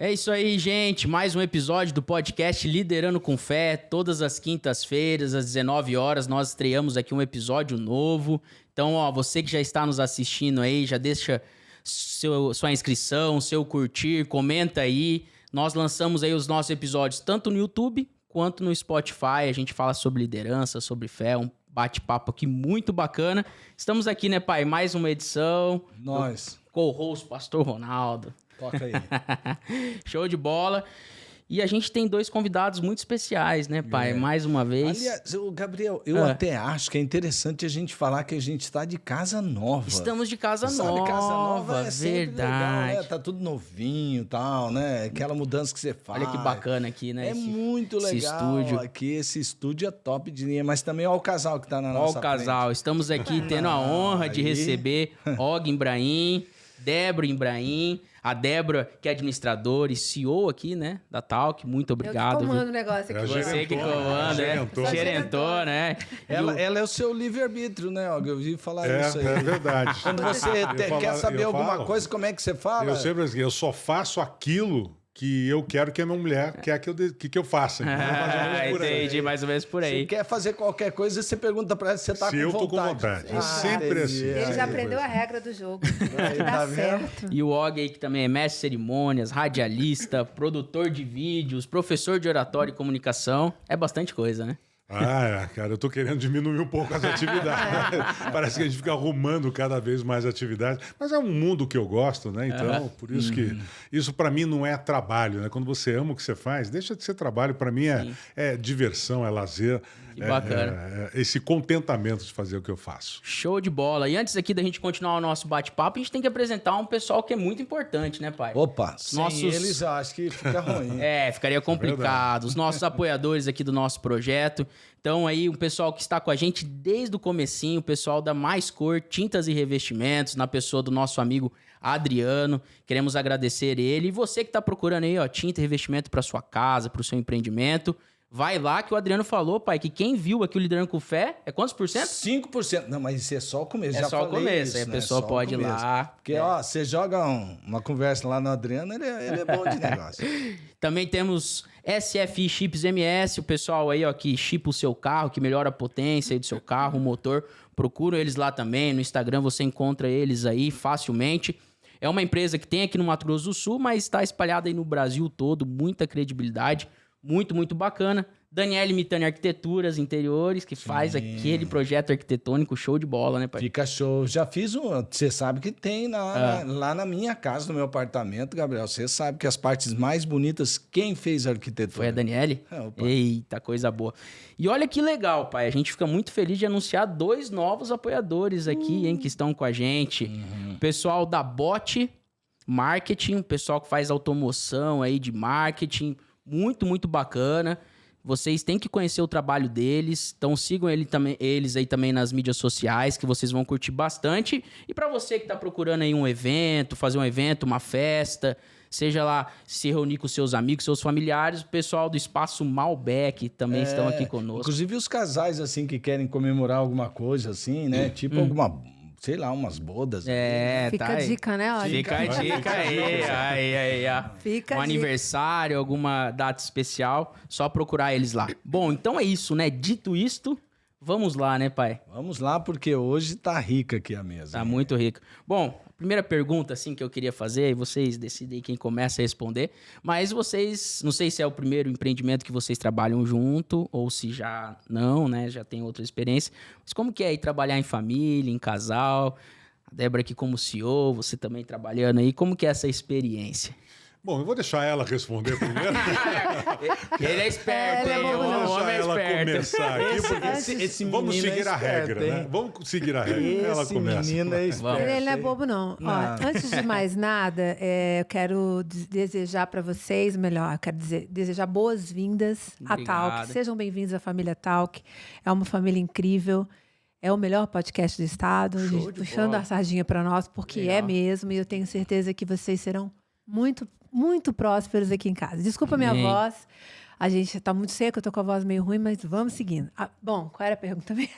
É isso aí, gente. Mais um episódio do podcast Liderando com Fé. Todas as quintas-feiras, às 19 horas, nós estreamos aqui um episódio novo. Então, ó, você que já está nos assistindo aí, já deixa sua inscrição, seu curtir, comenta aí. Nós lançamos aí os nossos episódios tanto no YouTube quanto no Spotify. A gente fala sobre liderança, sobre fé, um bate-papo aqui muito bacana. Estamos aqui, né, pai? Mais uma edição. Nós. Co-host, Pastor Ronaldo. Toca aí. Show de bola. E a gente tem dois convidados muito especiais, né, pai? Mais uma vez. Aliás, Gabriel, eu até acho que é interessante a gente falar que a gente está de casa nova. Estamos de casa Sabe, nova. casa nova é sempre verdade. legal, né? Tá tudo novinho e tal, né? Aquela mudança que você faz. Olha que bacana aqui, né? É muito legal estúdio. aqui, esse estúdio é top de linha, mas também olha o casal que tá na nossa Ó o casal. Estamos aqui tendo a honra de receber Og Ibrahim, Débora Ibrahim. A Débora, que é administradora e CEO aqui, né, da Talk. Muito obrigado. Eu que comando o negócio aqui. Você que comanda, né? Gerentor, né? Ela é o seu livre-arbítrio, né, Og? Eu ouvi falar isso aí. É verdade. Quando você quer saber alguma coisa, como é que você fala? Eu sempre assim, eu só faço aquilo que eu quero que a minha mulher quer que eu faça. Entendi, mais ou menos por aí. Você quer fazer qualquer coisa, você pergunta pra ela se você tá com vontade. Se eu tô com vontade. É sempre assim. Ele já aprendeu a regra do jogo. Tá vendo? E o Og aí, que também é mestre de cerimônias, radialista, produtor de vídeos, professor de oratória e comunicação. É bastante coisa, né? Cara, eu tô querendo diminuir um pouco as atividades. Parece que a gente fica arrumando cada vez mais atividades. Mas é um mundo que eu gosto, né? Então, por isso que... Isso para mim não é trabalho, né? Quando você ama o que você faz, deixa de ser trabalho. Para mim é diversão, é lazer. Que bacana. Esse contentamento de fazer o que eu faço. Show de bola. E antes aqui da gente continuar o nosso bate-papo, a gente tem que apresentar um pessoal que é muito importante, né, pai? Opa, sem eles acho que fica ruim. Ficaria complicado. Os nossos apoiadores aqui do nosso projeto. Então aí, um pessoal que está com a gente desde o comecinho, o pessoal da Mais Cor, Tintas e Revestimentos, na pessoa do nosso amigo Adriano. Queremos agradecer ele. E você que está procurando aí, ó, tinta e revestimento para sua casa, para o seu empreendimento, vai lá que o Adriano falou, pai, que quem viu aqui o Liderando com Fé é quantos por cento? 5%. Não, mas isso é só o começo. É já só o começo, isso, aí a né? pessoa Só pode ir lá. Porque, ó, você joga uma conversa lá no Adriano, ele é bom de negócio. Também temos SFI Chips MS, o pessoal aí, ó, que chipa o seu carro, que melhora a potência aí do seu carro, o motor. Procura eles lá também, no Instagram você encontra eles aí facilmente. É uma empresa que tem aqui no Mato Grosso do Sul, mas está espalhada aí no Brasil todo, muita credibilidade, muito bacana. Daniele Mitani Arquiteturas Interiores, que faz aquele projeto arquitetônico show de bola, né, pai? Fica show. Já fiz você sabe que tem lá na minha casa, no meu apartamento, Gabriel. Você sabe que as partes mais bonitas, quem fez a arquitetura? Foi a Daniele? Eita, coisa boa. E olha que legal, pai. A gente fica muito feliz de anunciar 2 novos apoiadores aqui, hein, que estão com a gente. O pessoal da Bot Marketing, o pessoal que faz automoção aí de marketing, muito bacana. Vocês têm que conhecer o trabalho deles, então sigam eles aí também nas mídias sociais, que vocês vão curtir bastante. E para você que tá procurando aí um evento, fazer um evento, uma festa, seja lá se reunir com seus amigos, seus familiares, o pessoal do Espaço Malbec também estão aqui conosco. Inclusive os casais, assim, que querem comemorar alguma coisa, assim, né? Tipo sei lá, umas bodas. Fica a dica, né? Olha. Fica a dica aí. Fica um aniversário, alguma data especial, só procurar eles lá. Bom, então é isso, né? Dito isto, vamos lá, né, pai? Vamos lá, porque hoje tá rica aqui a mesa. Tá muito rico. Bom, a primeira pergunta, assim, que eu queria fazer, e vocês decidem quem começa a responder, mas vocês, não sei se é o primeiro empreendimento que vocês trabalham junto, ou se já não, né, já tem outra experiência, mas como que é aí trabalhar em família, em casal? A Débora aqui como CEO, você também trabalhando aí, como que é essa experiência? Bom, eu vou deixar ela responder primeiro. Ele é esperto, hein? Eu vou O homem deixar é ela esperto. começar aqui, porque vamos seguir a regra, né? Vamos seguir a regra. Ela começa. Menino é esperto. Ele não é bobo, não. Ó, antes de mais nada, eu quero desejar para vocês, eu quero desejar boas-vindas à Talk. Sejam bem-vindos à família Talk. É uma família incrível. É o melhor podcast do estado. A gente puxando a sardinha para nós, porque é mesmo. E eu tenho certeza que vocês serão muito prósperos aqui em casa. Desculpa a minha voz. A gente tá muito seco, eu tô com a voz meio ruim, mas vamos seguindo. Bom, qual era a pergunta mesmo?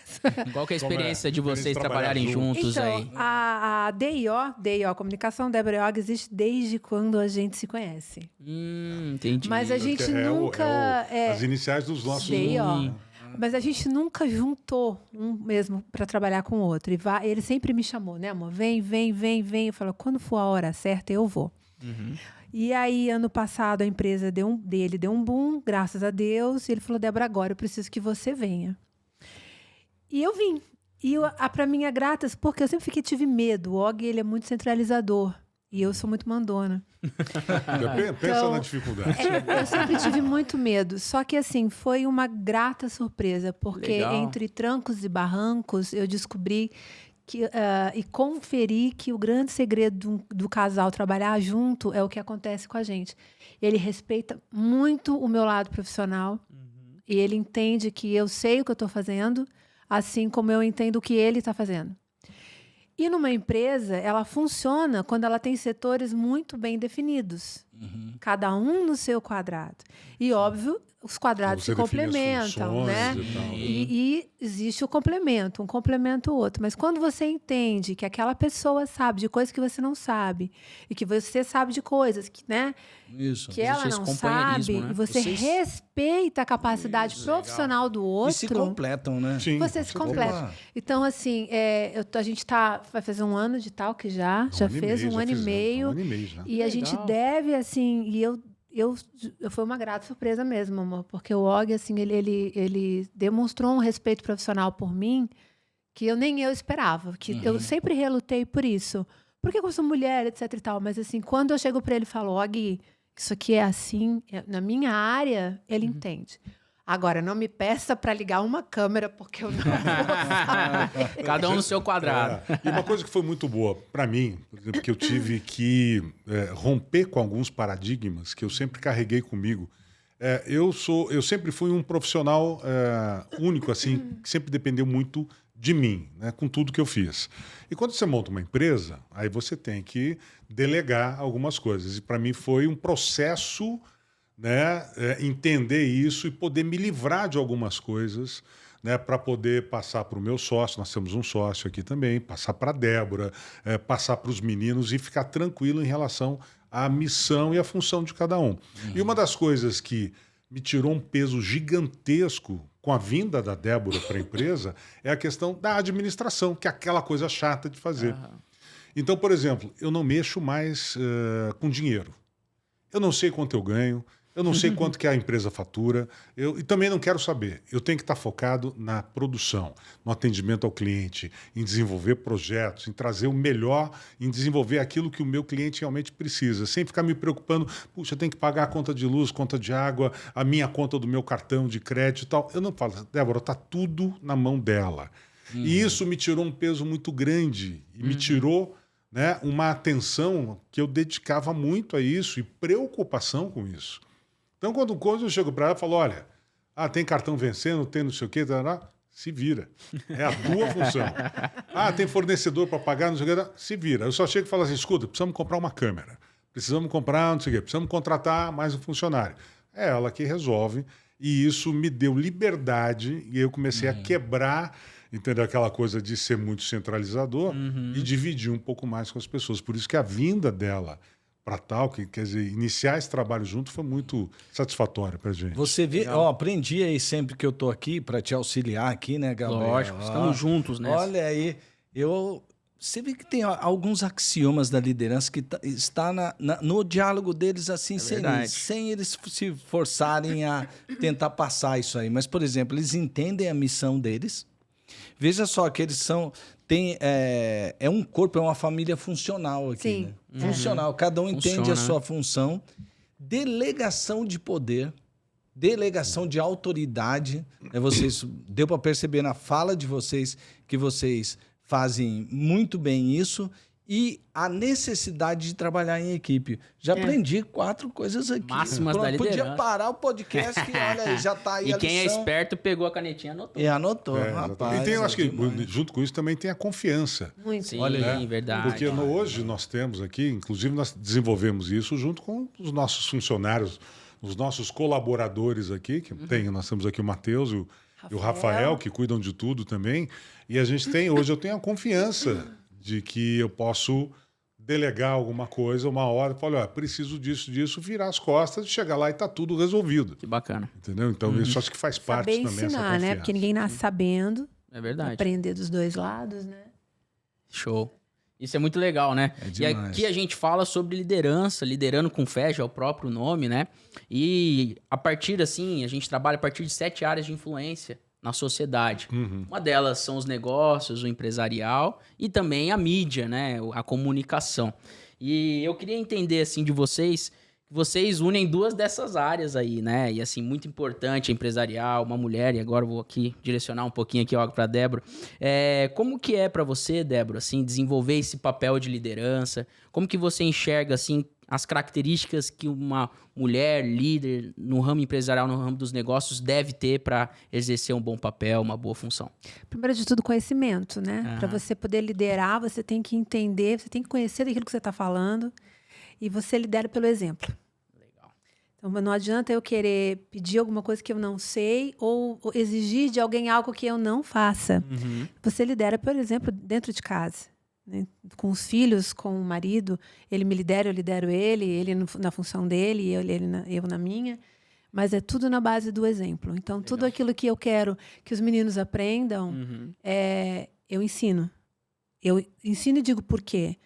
Qual que é a experiência de vocês trabalharem juntos então, aí? A DIO Comunicação, Débora e Og, existe desde quando a gente se conhece. Entendi. Mas a gente nunca... as iniciais dos nossos... DIO. Mas a gente nunca juntou um mesmo para trabalhar com o outro. E ele sempre me chamou, né, amor? Vem. Eu falo, quando for a hora certa, eu vou. E aí, ano passado, a empresa dele deu um boom, graças a Deus. E ele falou, Débora, agora eu preciso que você venha. E eu vim. E para mim é gratas, porque eu sempre tive medo. O Og, ele é muito centralizador. E eu sou muito mandona. Pensa na dificuldade. Eu sempre tive muito medo. Só que, assim, foi uma grata surpresa. Porque entre trancos e barrancos, eu descobri e conferi que o grande segredo do casal trabalhar junto é o que acontece com a gente. Ele respeita muito o meu lado profissional. E ele entende que eu sei o que eu estou fazendo, assim como eu entendo o que ele está fazendo. E numa empresa, ela funciona quando ela tem setores muito bem definidos. Cada um no seu quadrado. E, óbvio, os quadrados se complementam, né? E existe o complemento, um complementa o outro. Mas quando você entende que aquela pessoa sabe de coisas que você não sabe, e que você sabe de coisas que, né, que ela não sabe, né? E você respeita a capacidade profissional do outro... E se completam, né? Sim, você se completa. Então, assim, a gente vai fazer um ano de Talk já fez um ano e meio. E a gente deve, assim, foi uma grata surpresa mesmo, amor, porque o Og, assim, ele demonstrou um respeito profissional por mim que nem eu esperava, que eu sempre relutei por isso. Porque eu sou mulher, etc e tal, mas assim, quando eu chego para ele e falo, Og, isso aqui é assim, na minha área, ele entende. Agora, não me peça para ligar uma câmera, porque eu não vou saber. Cada um no seu quadrado. E uma coisa que foi muito boa para mim, por exemplo, que eu tive que romper com alguns paradigmas que eu sempre carreguei comigo. Eu sempre fui um profissional único, assim, que sempre dependeu muito de mim, né, com tudo que eu fiz. E quando você monta uma empresa, aí você tem que delegar algumas coisas. E para mim foi um processo... né, entender isso e poder me livrar de algumas coisas, né, para poder passar para o meu sócio, nós temos um sócio aqui também, passar para a Débora, passar para os meninos e ficar tranquilo em relação à missão e à função de cada um. E uma das coisas que me tirou um peso gigantesco com a vinda da Débora para a empresa é a questão da administração, que é aquela coisa chata de fazer. Então, por exemplo, eu não mexo mais com dinheiro. Eu não sei quanto eu ganho, eu não sei quanto que a empresa fatura, e também não quero saber. Eu tenho que estar focado na produção, no atendimento ao cliente, em desenvolver projetos, em trazer o melhor, em desenvolver aquilo que o meu cliente realmente precisa, sem ficar me preocupando, puxa, eu tenho que pagar a conta de luz, conta de água, a minha conta do meu cartão de crédito e tal. Eu não falo, Débora, está tudo na mão dela. E isso me tirou um peso muito grande e me tirou, né, uma atenção que eu dedicava muito a isso e preocupação com isso. Então, quando eu chego para ela e falo, olha, tem cartão vencendo, tem não sei o quê, se vira. É a tua função. Tem fornecedor para pagar, não sei o quê, se vira. Eu só chego e falo assim, escuta, precisamos comprar uma câmera, precisamos comprar não sei o quê, precisamos contratar mais um funcionário. É ela que resolve e isso me deu liberdade e eu comecei a quebrar, entendeu? Aquela coisa de ser muito centralizador e dividir um pouco mais com as pessoas. Por isso que a vinda dela para tal, quer dizer, iniciar esse trabalho junto foi muito satisfatório para a gente. Você vê, aprendi aí sempre que eu tô aqui para te auxiliar aqui, né, Gabriel? Lógico, estamos juntos, né? Olha aí, você vê que tem alguns axiomas da liderança que está no diálogo deles assim, sem eles se forçarem a tentar passar isso aí. Mas, por exemplo, eles entendem a missão deles. Veja só que eles é um corpo, é uma família funcional aqui. Sim. Né? Funcional, cada um entende a sua função. Delegação de poder, delegação de autoridade. Deu para perceber na fala de vocês que vocês fazem muito bem isso. E a necessidade de trabalhar em equipe. Já aprendi 4 coisas aqui. Máximas da liderança. Podia parar o podcast que, olha aí, já está aí e a quem lição. É esperto pegou a canetinha e anotou. E anotou, rapaz. E eu acho que junto com isso também tem a confiança. Muito. Sim, olha, verdade. Porque hoje nós temos aqui, inclusive nós desenvolvemos isso junto com os nossos funcionários os nossos colaboradores aqui, que nós temos aqui o Matheus e o Rafael, que cuidam de tudo também. E a gente hoje eu tenho a confiança de que eu posso delegar alguma coisa uma hora, falar, olha, preciso disso, virar as costas e chegar lá e tá tudo resolvido. Que bacana. Entendeu? Então isso acho que faz parte Saber também ensinar, essa né? Porque ninguém nasce sabendo. É verdade. Aprender dos dois lados, né? Show. Isso é muito legal, né? E aqui a gente fala sobre liderança, liderando com fé, já é o próprio nome, né? E a partir, assim, a gente trabalha a partir de 7 áreas de influência na sociedade. Uma delas são os negócios, o empresarial e também a mídia, né? A comunicação. E eu queria entender, assim, de vocês unem 2 dessas áreas aí, né? E assim, muito importante, empresarial, uma mulher, e agora eu vou aqui direcionar um pouquinho aqui para a Débora. Como que é para você, Débora, assim, desenvolver esse papel de liderança? Como que você enxerga, assim, as características que uma mulher líder no ramo empresarial, no ramo dos negócios, deve ter para exercer um bom papel, uma boa função? Primeiro de tudo, conhecimento, né? Para você poder liderar, você tem que entender, você tem que conhecer daquilo que você está falando. E você lidera pelo exemplo. Legal. Então, não adianta eu querer pedir alguma coisa que eu não sei ou exigir de alguém algo que eu não faça. Você lidera, por exemplo, dentro de casa. Né? Com os filhos, com o marido. Ele me lidera, eu lidero ele na função dele, eu na minha. Mas é tudo na base do exemplo. Então, tudo aquilo que eu quero que os meninos aprendam, eu ensino. Eu ensino e digo por quê.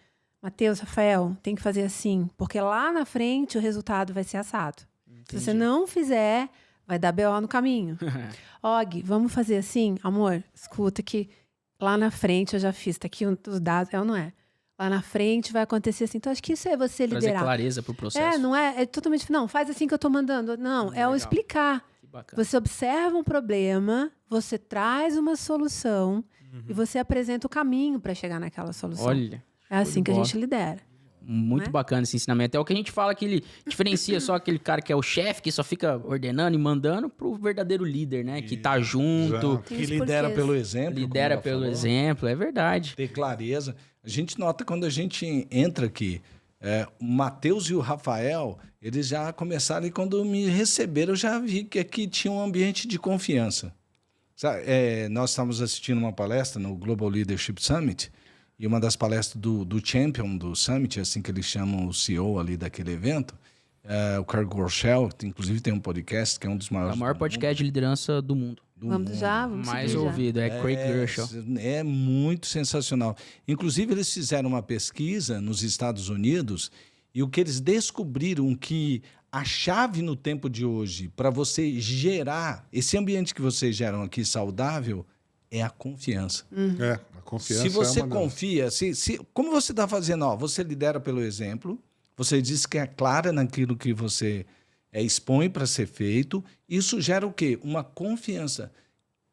Matheus, Rafael, tem que fazer assim, porque lá na frente o resultado vai ser assado. Entendi. Se você não fizer, vai dar BO no caminho. Og, vamos fazer assim? Amor, escuta que lá na frente eu já fiz, tá aqui os dados, é ou não é? Lá na frente vai acontecer assim. Então, acho que isso é você liderar. Trazer clareza pro processo. Não é totalmente, não, faz assim que eu tô mandando. Não, é o explicar. Que bacana. Você observa um problema, você traz uma solução e você apresenta o caminho para chegar naquela solução. Olha. É assim que a gente lidera. Muito bacana esse ensinamento. É o que a gente fala que ele diferencia só aquele cara que é o chefe, que só fica ordenando e mandando, pro verdadeiro líder, né? Que tá junto. Que lidera pelo exemplo. Lidera pelo exemplo, é verdade. Ter clareza. A gente nota quando a gente entra aqui, o Matheus e o Rafael, eles já começaram e quando me receberam, eu já vi que aqui tinha um ambiente de confiança. Sabe, nós estávamos assistindo uma palestra no Global Leadership Summit. E uma das palestras do Champion, do Summit, assim que eles chamam o CEO ali daquele evento, o Craig Groeschel, que inclusive tem um podcast, que é um dos maiores. É o maior podcast de liderança do mundo. Vamos mais ouvido, Craig Groeschel. É muito sensacional. Inclusive, eles fizeram uma pesquisa nos Estados Unidos e o que eles descobriram que a chave no tempo de hoje para você gerar esse ambiente que vocês geram aqui saudável é a confiança. A confiança. Se você confia, como você está fazendo? Você lidera pelo exemplo, você diz que é clara naquilo que você expõe para ser feito. Isso gera o quê? Uma confiança.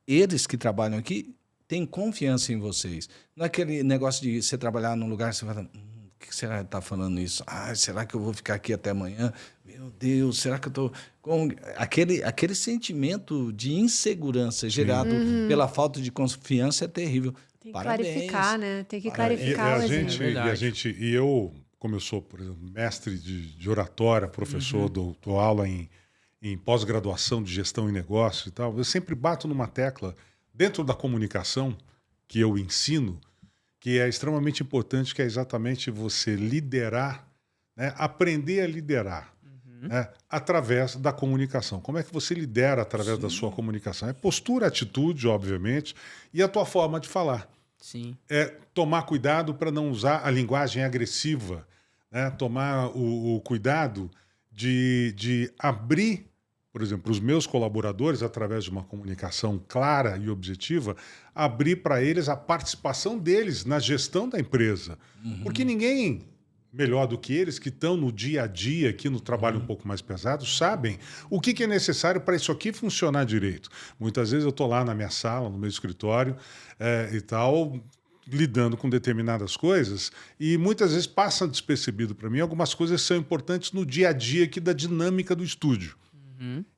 Eles que trabalham aqui têm confiança em vocês. Não é aquele negócio de você trabalhar num lugar e você fala, o que será que está falando isso? Será que eu vou ficar aqui até amanhã? Meu Deus, será que eu estou... Aquele sentimento de insegurança gerado pela falta de confiança é terrível. Tem que clarificar, né? Tem que clarificar o exemplo. E eu, como eu sou, por exemplo, mestre de oratória, professor, dou aula em pós-graduação de gestão e negócio e tal, eu sempre bato numa tecla dentro da comunicação que eu ensino, que é extremamente importante, que é exatamente você liderar, né? Aprender a liderar. Através da comunicação. Como é que você lidera através da sua comunicação? É postura, atitude, obviamente, e a tua forma de falar. Sim. É tomar cuidado para não usar a linguagem agressiva, né? Tomar o cuidado de abrir, por exemplo, os meus colaboradores, através de uma comunicação clara e objetiva, abrir para eles a participação deles na gestão da empresa. Porque ninguém melhor do que eles, que estão no dia a dia, aqui no trabalho um pouco mais pesado, sabem o que é necessário para isso aqui funcionar direito. Muitas vezes eu estou lá na minha sala, no meu escritório e tal, lidando com determinadas coisas, e muitas vezes passa despercebido para mim algumas coisas que são importantes no dia a dia aqui da dinâmica do estúdio.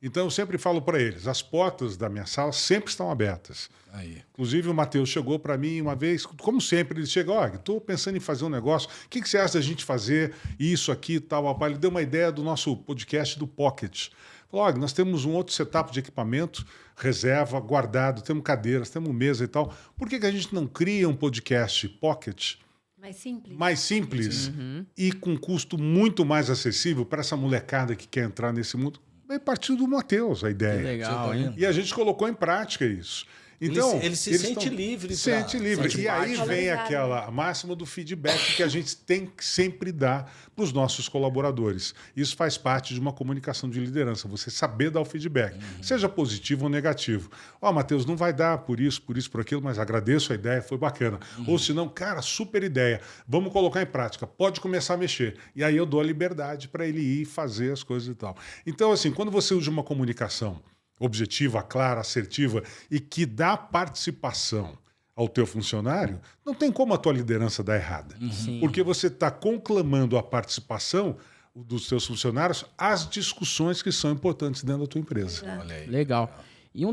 Então eu sempre falo para eles, as portas da minha sala sempre estão abertas. Aí. Inclusive o Matheus chegou para mim uma vez, como sempre, ele chega, olha, estou pensando em fazer um negócio, o que você acha da gente fazer isso aqui e tal? Ele deu uma ideia do nosso podcast do Pocket. Falou, olha, nós temos um outro setup de equipamento, reserva, guardado, temos cadeiras, temos mesa e tal. Por que a gente não cria um podcast Pocket mais simples e com custo muito mais acessível para essa molecada que quer entrar nesse mundo? Aí partiu do Matheus a ideia. Que legal, hein? E a gente colocou em prática isso. Então, ele se sente livre. Sente livre. Sente E aí parte. vem aquela máxima do feedback que a gente tem que sempre dar para os nossos colaboradores. Isso faz parte de uma comunicação de liderança, você saber dar o feedback, seja positivo ou negativo. Ó, Matheus, não vai dar por isso, por aquilo, mas agradeço a ideia, foi bacana. Ou se não, cara, super ideia, vamos colocar em prática, pode começar a mexer. E aí eu dou a liberdade para ele ir fazer as coisas e tal. Então, assim, quando você usa uma comunicação objetiva, clara, assertiva e que dá participação ao teu funcionário, não tem como a tua liderança dar errada. Porque você está conclamando a participação dos seus funcionários às discussões que são importantes dentro da tua empresa. Olha aí. Legal. E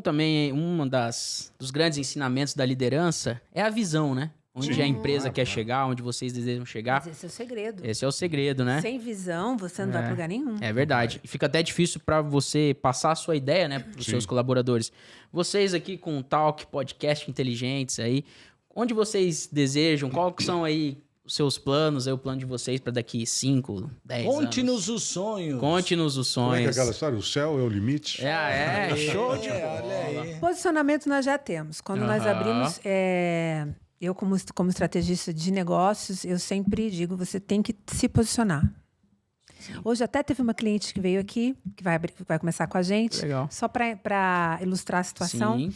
dos grandes ensinamentos da liderança é a visão, né? Onde a empresa quer chegar, onde vocês desejam chegar. Mas esse é o segredo. Esse é o segredo, né? Sem visão, você não vai para lugar nenhum. É verdade. E fica até difícil para você passar a sua ideia, né, para os seus colaboradores. Vocês aqui com o Talk, podcast inteligentes aí, onde vocês desejam, quais são aí os seus planos, aí o plano de vocês para daqui 5, 10 anos? Conte-nos os sonhos. Conte-nos os Como é que é sonhos. aquela história? O céu é o limite? Show de bola. Olha aí. Posicionamento nós já temos. Quando nós abrimos... Eu, como estrategista de negócios, eu sempre digo, você tem que se posicionar. Hoje até teve uma cliente que veio aqui, que vai começar com a gente, Legal. só para ilustrar a situação. Sim.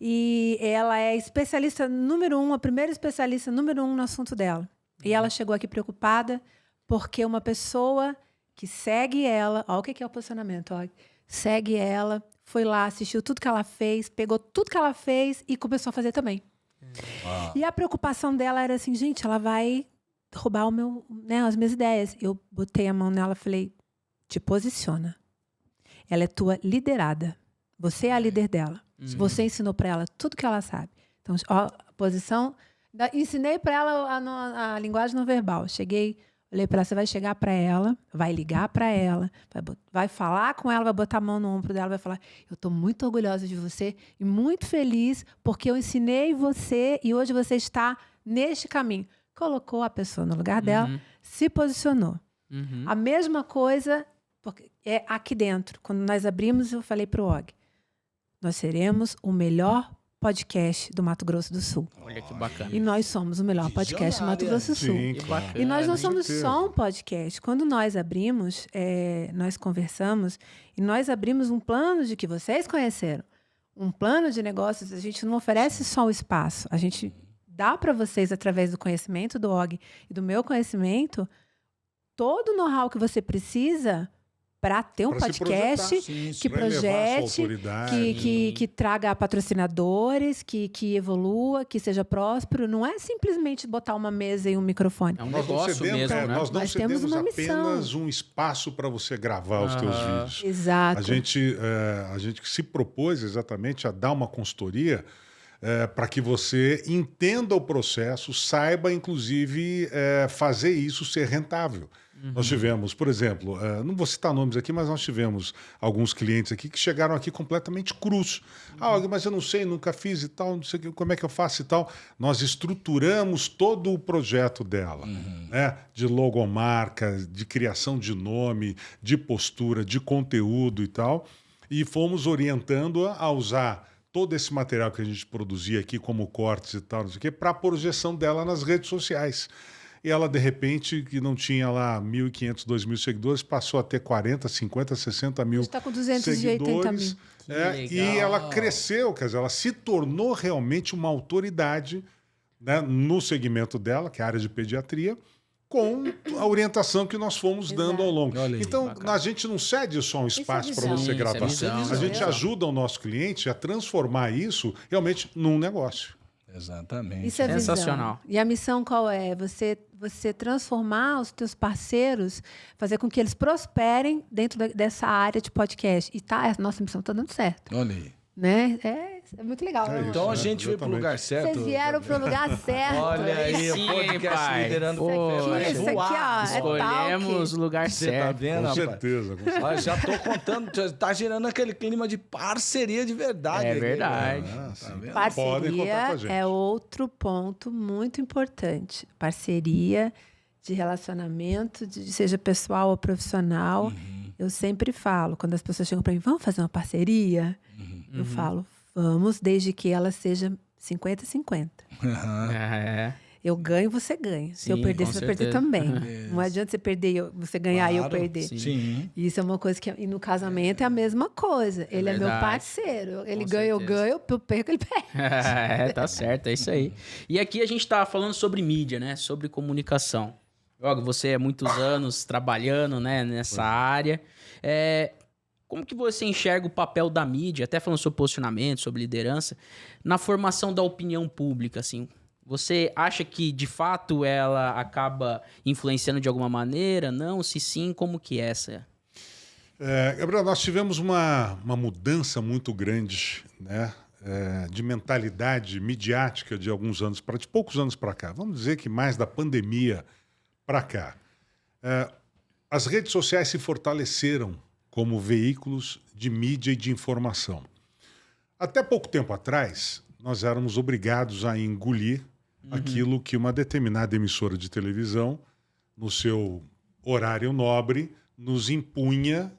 E ela é especialista número 1, a primeira especialista número 1 no assunto dela. E ela chegou aqui preocupada porque uma pessoa que segue ela... Olha o que é o posicionamento. Ó, segue ela, foi lá, assistiu tudo que ela fez, pegou tudo que ela fez e começou a fazer também. E a preocupação dela era assim, gente, ela vai roubar as minhas ideias. Eu botei a mão nela e falei, te posiciona. Ela é tua liderada. Você é a líder dela. Você ensinou para ela tudo que ela sabe. Então, ó, a posição... Ensinei para ela a linguagem não verbal. Cheguei, olhei para ela, você vai chegar para ela, vai ligar para ela, vai falar com ela, vai botar a mão no ombro dela, vai falar, eu estou muito orgulhosa de você e muito feliz porque eu ensinei você e hoje você está neste caminho. Colocou a pessoa no lugar dela, se posicionou. A mesma coisa porque é aqui dentro. Quando nós abrimos, eu falei para o Og, nós seremos o melhor podcast do Mato Grosso do Sul. Olha que bacana. E nós somos o melhor podcast do Mato Grosso do Sul. Sim, claro. E nós não com somos certeza. só um podcast. Quando nós abrimos, nós conversamos e nós abrimos um plano de que vocês conheceram. Um plano de negócios, a gente não oferece só o espaço. A gente dá para vocês, através do conhecimento do Og e do meu conhecimento, todo o know-how que você precisa para ter um Pra se podcast projetar. que Pra elevar a sua projete, autoridade. que traga patrocinadores, que evolua, que seja próspero. Não é simplesmente botar uma mesa e um microfone. É um Nós não negócio cedemos, mesmo, né? nós não Nós temos cedemos uma missão. apenas um espaço para você gravar os teus vídeos. Exato. A gente se propôs exatamente a dar uma consultoria para que você entenda o processo, saiba, inclusive, fazer isso ser rentável. Nós tivemos, por exemplo, não vou citar nomes aqui, mas nós tivemos alguns clientes aqui que chegaram aqui completamente crus. Mas eu não sei, nunca fiz e tal, não sei como é que eu faço e tal. Nós estruturamos todo o projeto dela, né? De logomarca, de criação de nome, de postura, de conteúdo e tal. E fomos orientando-a a usar todo esse material que a gente produzia aqui, como cortes e tal, não sei o quê, para a projeção dela nas redes sociais. E ela, de repente, que não tinha lá 1.500, 2.000 seguidores, passou a ter 40, 50, 60 mil está com 280 seguidores. mil. Que E legal. ela cresceu, quer dizer, ela se tornou realmente uma autoridade, né, no segmento dela, que é a área de pediatria, com a orientação que nós fomos dando ao longo. Olha aí, Então, bacana. a gente não cede só um espaço para visão. você Isso é gravar. visão, A gente visão. ajuda o nosso cliente a transformar isso realmente num negócio. Exatamente. Isso é sensacional. Visão. E a missão qual é? Você transformar os teus parceiros, fazer com que eles prosperem dentro dessa área de podcast. E a nossa missão está dando certo. Olha aí. Né? É muito legal. Então a gente veio pro lugar certo. Vocês vieram pro lugar certo. Olha aí, Sim, o podcast pai. liderando Isso aqui, ó, Escolhemos o lugar Você certo. tá vendo, Com rapaz? certeza. Olha, já tô contando, tá gerando aquele clima de parceria de verdade. É aqui. verdade. Tá vendo? Podem contar com a Parceria gente. é outro ponto muito importante. Parceria de relacionamento, seja pessoal ou profissional. Eu sempre falo, quando as pessoas chegam para mim, vamos fazer uma parceria? Eu falo, vamos, desde que ela seja 50-50. É. Eu ganho, você ganha. Se eu Sim, perder, com você vai perder certeza. também. Não adianta você perder, você ganhar e eu Claro, perder. Sim. Isso é uma coisa que... E no casamento é a mesma coisa. Ele é meu verdade. parceiro. Ele Com ganha, eu certeza. ganho, eu perco, ele perde. Tá certo, é isso aí. E aqui a gente tá falando sobre mídia, né? Sobre comunicação. Joga, você há muitos anos trabalhando, né, nessa área. Como que você enxerga o papel da mídia, até falando sobre posicionamento, sobre liderança, na formação da opinião pública, assim? Você acha que, de fato, ela acaba influenciando de alguma maneira? Não? Se sim, como que é essa? Gabriel, nós tivemos uma mudança muito grande, né, de mentalidade midiática de alguns anos, de poucos anos para cá. Vamos dizer que mais da pandemia para cá. As redes sociais se fortaleceram como veículos de mídia e de informação. Até pouco tempo atrás, nós éramos obrigados a engolir aquilo que uma determinada emissora de televisão, no seu horário nobre, nos impunha,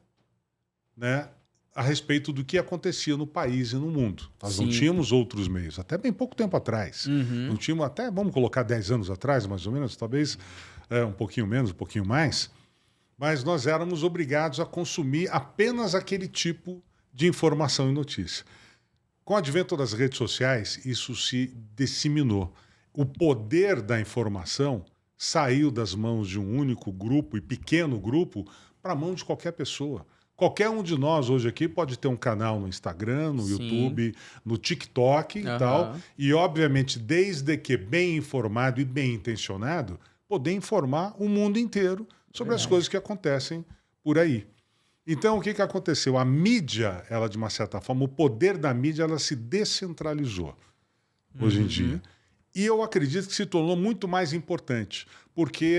né, a respeito do que acontecia no país e no mundo. Nós não tínhamos outros meios, até bem pouco tempo atrás. Não tínhamos, até, vamos colocar 10 anos atrás, mais ou menos, talvez um pouquinho menos, um pouquinho mais, mas nós éramos obrigados a consumir apenas aquele tipo de informação e notícia. Com o advento das redes sociais, isso se disseminou. O poder da informação saiu das mãos de um único grupo e pequeno grupo para a mão de qualquer pessoa. Qualquer um de nós hoje aqui pode ter um canal no Instagram, no YouTube, no TikTok e tal. E, obviamente, desde que bem informado e bem intencionado, poder informar o mundo inteiro sobre as coisas que acontecem por aí. Então, o que aconteceu? A mídia, ela, de uma certa forma, o poder da mídia, ela se descentralizou hoje em dia. E eu acredito que se tornou muito mais importante, porque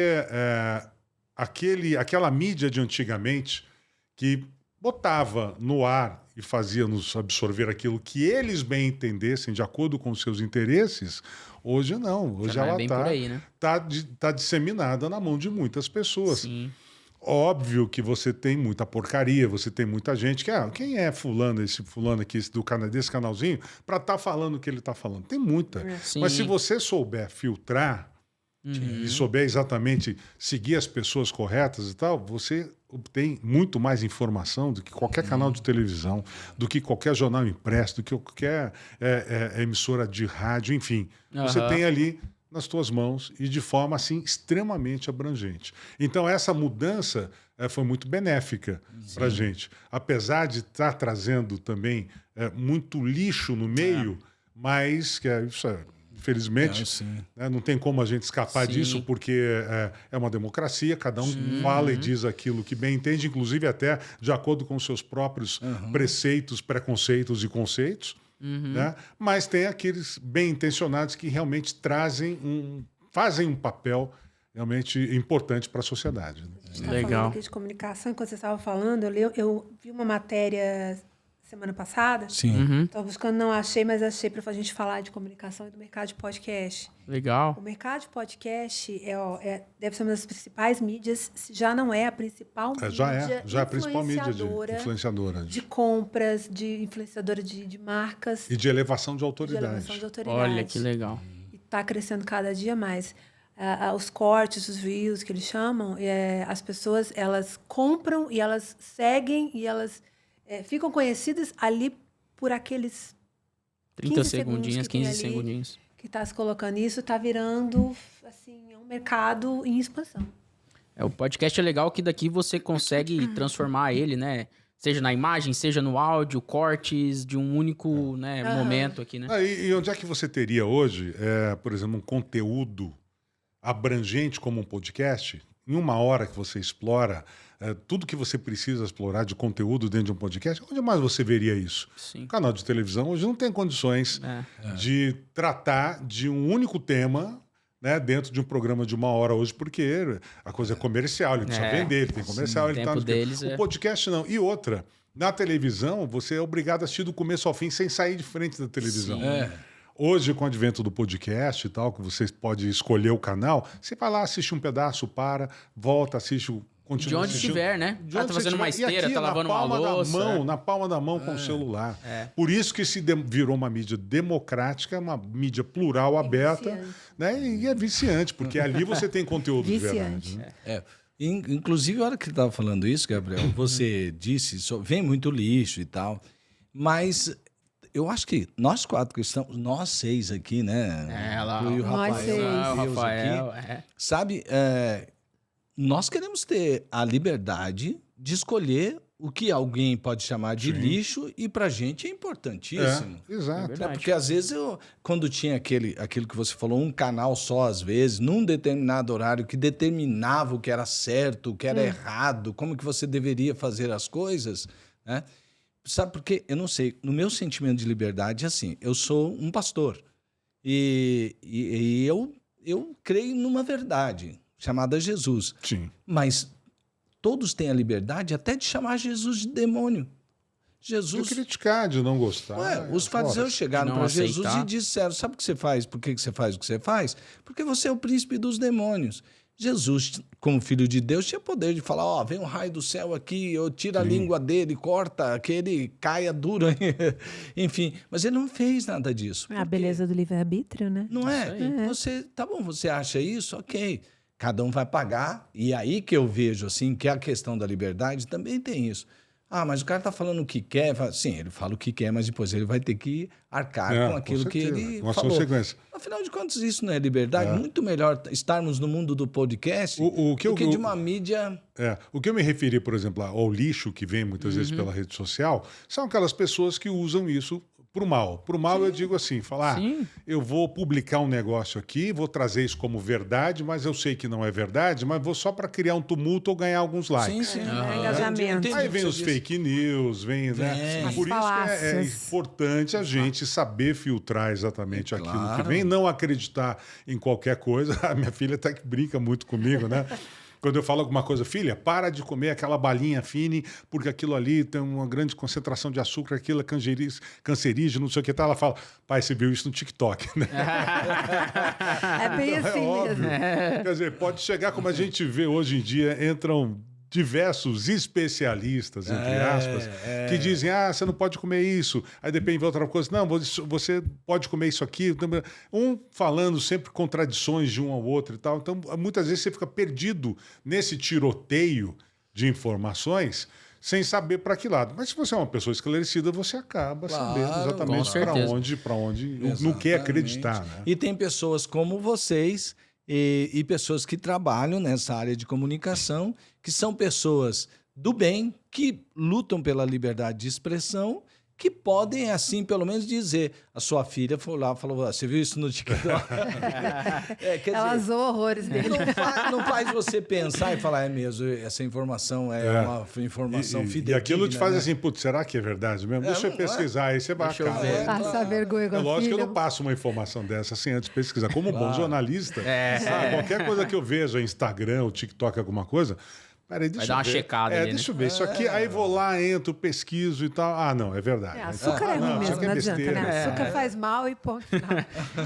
aquela mídia de antigamente que botava no ar e fazia-nos absorver aquilo que eles bem entendessem, de acordo com os seus interesses, hoje não. Hoje ela está disseminada na mão de muitas pessoas. Sim. Óbvio que você tem muita porcaria, você tem muita gente que, quem é fulano, esse fulano aqui, desse canalzinho, para estar falando o que ele está falando? Tem muita. Mas se você souber filtrar e souber exatamente seguir as pessoas corretas e tal, você obtém muito mais informação do que qualquer canal de televisão, do que qualquer jornal impresso, do que qualquer emissora de rádio, enfim. Você tem ali nas tuas mãos e de forma assim extremamente abrangente. Então essa mudança foi muito benéfica para a gente, apesar de estar trazendo também muito lixo no meio, mas isso infelizmente não tem como a gente escapar disso, porque é uma democracia, cada um fala e diz aquilo que bem entende, inclusive até de acordo com os seus próprios preceitos, preconceitos e conceitos. Né? Mas tem aqueles bem intencionados que realmente fazem um papel realmente importante para a sociedade. Né? A gente está falando aqui de comunicação, enquanto você estava falando, eu vi uma matéria semana passada. Sim. Estava buscando, não achei, mas achei para a gente falar de comunicação e do mercado de podcast. Legal. O mercado de podcast deve ser uma das principais mídias, se já não é a principal mídia. Já é a principal mídia influenciadora de compras, influenciadora de marcas. E de elevação de autoridade. Olha que legal. E está crescendo cada dia mais. Os cortes, os reels que eles chamam, as pessoas elas compram e elas seguem e elas ficam conhecidas ali por aqueles 30 segundinhos, 15 segundinhos. Que está se colocando isso, está virando assim, um mercado em expansão. O podcast é legal que daqui você consegue transformar ele, né? Seja na imagem, seja no áudio, cortes de um único momento aqui, né? E onde é que você teria hoje, por exemplo, um conteúdo abrangente como um podcast? Em 1 hora que você explora tudo que você precisa explorar de conteúdo dentro de um podcast, onde mais você veria isso? Sim. O canal de televisão hoje não tem condições de tratar de um único tema, né, dentro de um programa de 1 hora hoje, porque a coisa é comercial, ele precisa vender, ele tem comercial, ele tá... O podcast não. E outra, na televisão, você é obrigado a assistir do começo ao fim sem sair de frente da televisão. Hoje, com o advento do podcast e tal, que você pode escolher o canal, você vai lá, assiste um pedaço, volta, assiste o... De onde estiver, né? Tá fazendo uma esteira, tá lavando uma louça. Na palma da mão com o celular. Por isso que se virou uma mídia democrática, uma mídia plural, aberta, né? E é viciante, porque ali você tem conteúdo de verdade. Né? Inclusive, a hora que você estava falando isso, Gabriel, você disse, vem muito lixo e tal, mas... Eu acho que nós 4 que estamos, nós 6 aqui, né? E o Rafael aqui, sabe, nós queremos ter a liberdade de escolher o que alguém pode chamar de lixo e pra gente é importantíssimo. Exato. Porque às vezes, quando tinha aquilo que você falou, um canal só às vezes, num determinado horário que determinava o que era certo, o que era errado, como que você deveria fazer as coisas, né? Sabe por quê? Eu não sei. No meu sentimento de liberdade, assim, eu sou um pastor. E eu creio numa verdade chamada Jesus. Sim. Mas todos têm a liberdade até de chamar Jesus de demônio. Jesus... De criticar, de não gostar. Os fariseus chegaram para Jesus e disseram, sabe o que você faz? Por que você faz o que você faz? Porque você é o príncipe dos demônios. Jesus, como filho de Deus, tinha poder de falar, vem um raio do céu aqui, eu tiro a língua dele, corta, que ele caia duro. Enfim, mas ele não fez nada disso. A beleza do livre-arbítrio, né? Não é? Você, tá bom, você acha isso? Ok. Cada um vai pagar. E aí que eu vejo, assim, que a questão da liberdade também tem isso. Mas o cara tá falando o que quer. Sim, ele fala o que quer, mas depois ele vai ter que arcar com aquilo que ele falou. Consequência. Afinal de contas, isso não é liberdade? Muito melhor estarmos no mundo do podcast do que de uma mídia... O que eu me referi, por exemplo, ao lixo que vem muitas vezes pela rede social, são aquelas pessoas que usam isso pro mal. Pro mal, eu digo assim, eu vou publicar um negócio aqui, vou trazer isso como verdade, mas eu sei que não é verdade, mas vou só para criar um tumulto ou ganhar alguns likes. Sim. Engajamento. Aí vem os fake news, né? Por isso que é importante a gente saber filtrar exatamente aquilo que vem, não acreditar em qualquer coisa. A minha filha até que brinca muito comigo, né? Quando eu falo alguma coisa, filha, para de comer aquela balinha fine, porque aquilo ali tem uma grande concentração de açúcar, aquilo é cancerígeno, não sei o que tal. Ela fala, pai, você viu isso no TikTok, né? É bem assim mesmo. Quer dizer, pode chegar, como a gente vê hoje em dia, entram diversos especialistas, entre aspas, que dizem, você não pode comer isso. Aí depende de outra coisa. Não, você pode comer isso aqui. Um falando sempre contradições de um ao outro e tal. Então, muitas vezes você fica perdido nesse tiroteio de informações sem saber para que lado. Mas se você é uma pessoa esclarecida, você acaba sabendo exatamente para onde no que acreditar. Né? E tem pessoas como vocês e pessoas que trabalham nessa área de comunicação, que são pessoas do bem, que lutam pela liberdade de expressão, que podem, assim, pelo menos dizer. A sua filha foi lá e falou, você viu isso no TikTok? Ela zoou horrores dele. Não faz você pensar e falar, é mesmo, essa informação é uma informação fidedigna. E aquilo te faz assim, putz, será que é verdade mesmo? Deixa eu pesquisar, aí você vai acabar. Passar vergonha com a lógico filha. que eu não passo uma informação dessa sem antes pesquisar. Como bom jornalista, qualquer coisa que eu vejo, Instagram, o TikTok, alguma coisa... Peraí, vai dar uma checada ali, deixa eu ver isso aqui. Aí vou lá, entro, pesquiso e tal. Não, é verdade. Açúcar é ruim mesmo, não adianta, né? Açúcar faz mal e ponto final.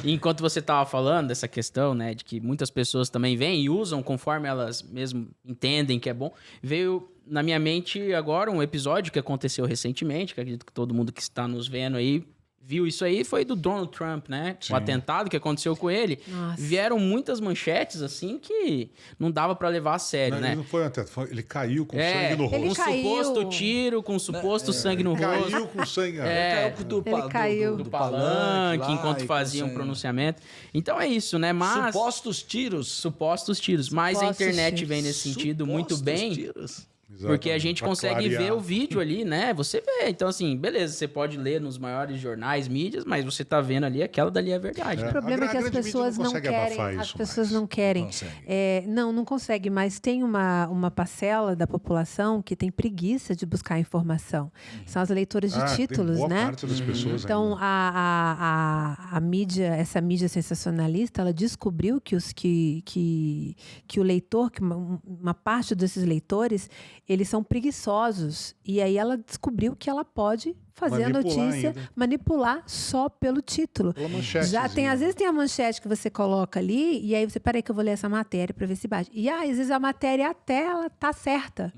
Enquanto você estava falando dessa questão, né, de que muitas pessoas também vêm e usam conforme elas mesmo entendem que é bom, veio na minha mente agora um episódio que aconteceu recentemente, que acredito que todo mundo que está nos vendo aí viu isso aí, foi do Donald Trump, né? Sim. O atentado que aconteceu com ele. Nossa. Vieram muitas manchetes, assim, que não dava pra levar a sério, né? Ele não foi um atentado, ele caiu com sangue no rosto. Com suposto tiro, com suposto sangue no rosto. Caiu com sangue. Ele caiu do palanque enquanto fazia um pronunciamento. Então é isso, né? Mas... Supostos tiros. Mas a internet vem nesse sentido muito bem. Tiros. Porque a gente Pra consegue clarear. ver o vídeo ali, né? Você vê. Então, assim, beleza, você pode ler nos maiores jornais, mídias, mas você tá vendo ali, aquela dali é a verdade. É. Né? O problema é que A as grande mídia pessoas não não consegue querem. abafar As isso pessoas mais. não querem. Não consegue. Não consegue, mas tem uma parcela da população que tem preguiça de buscar informação. São as leitoras de tem títulos, boa né? parte das pessoas Então, ainda. a mídia, essa mídia sensacionalista, ela descobriu que o leitor, que uma parte desses leitores, eles são preguiçosos. E aí ela descobriu que ela pode fazer a Manipular notícia, ainda. manipular só pelo título. Pela manchetezinha. Já tem, às vezes tem a manchete que você coloca ali, e aí você, peraí que eu vou ler essa matéria para ver se bate. E às vezes a matéria até ela tá certa.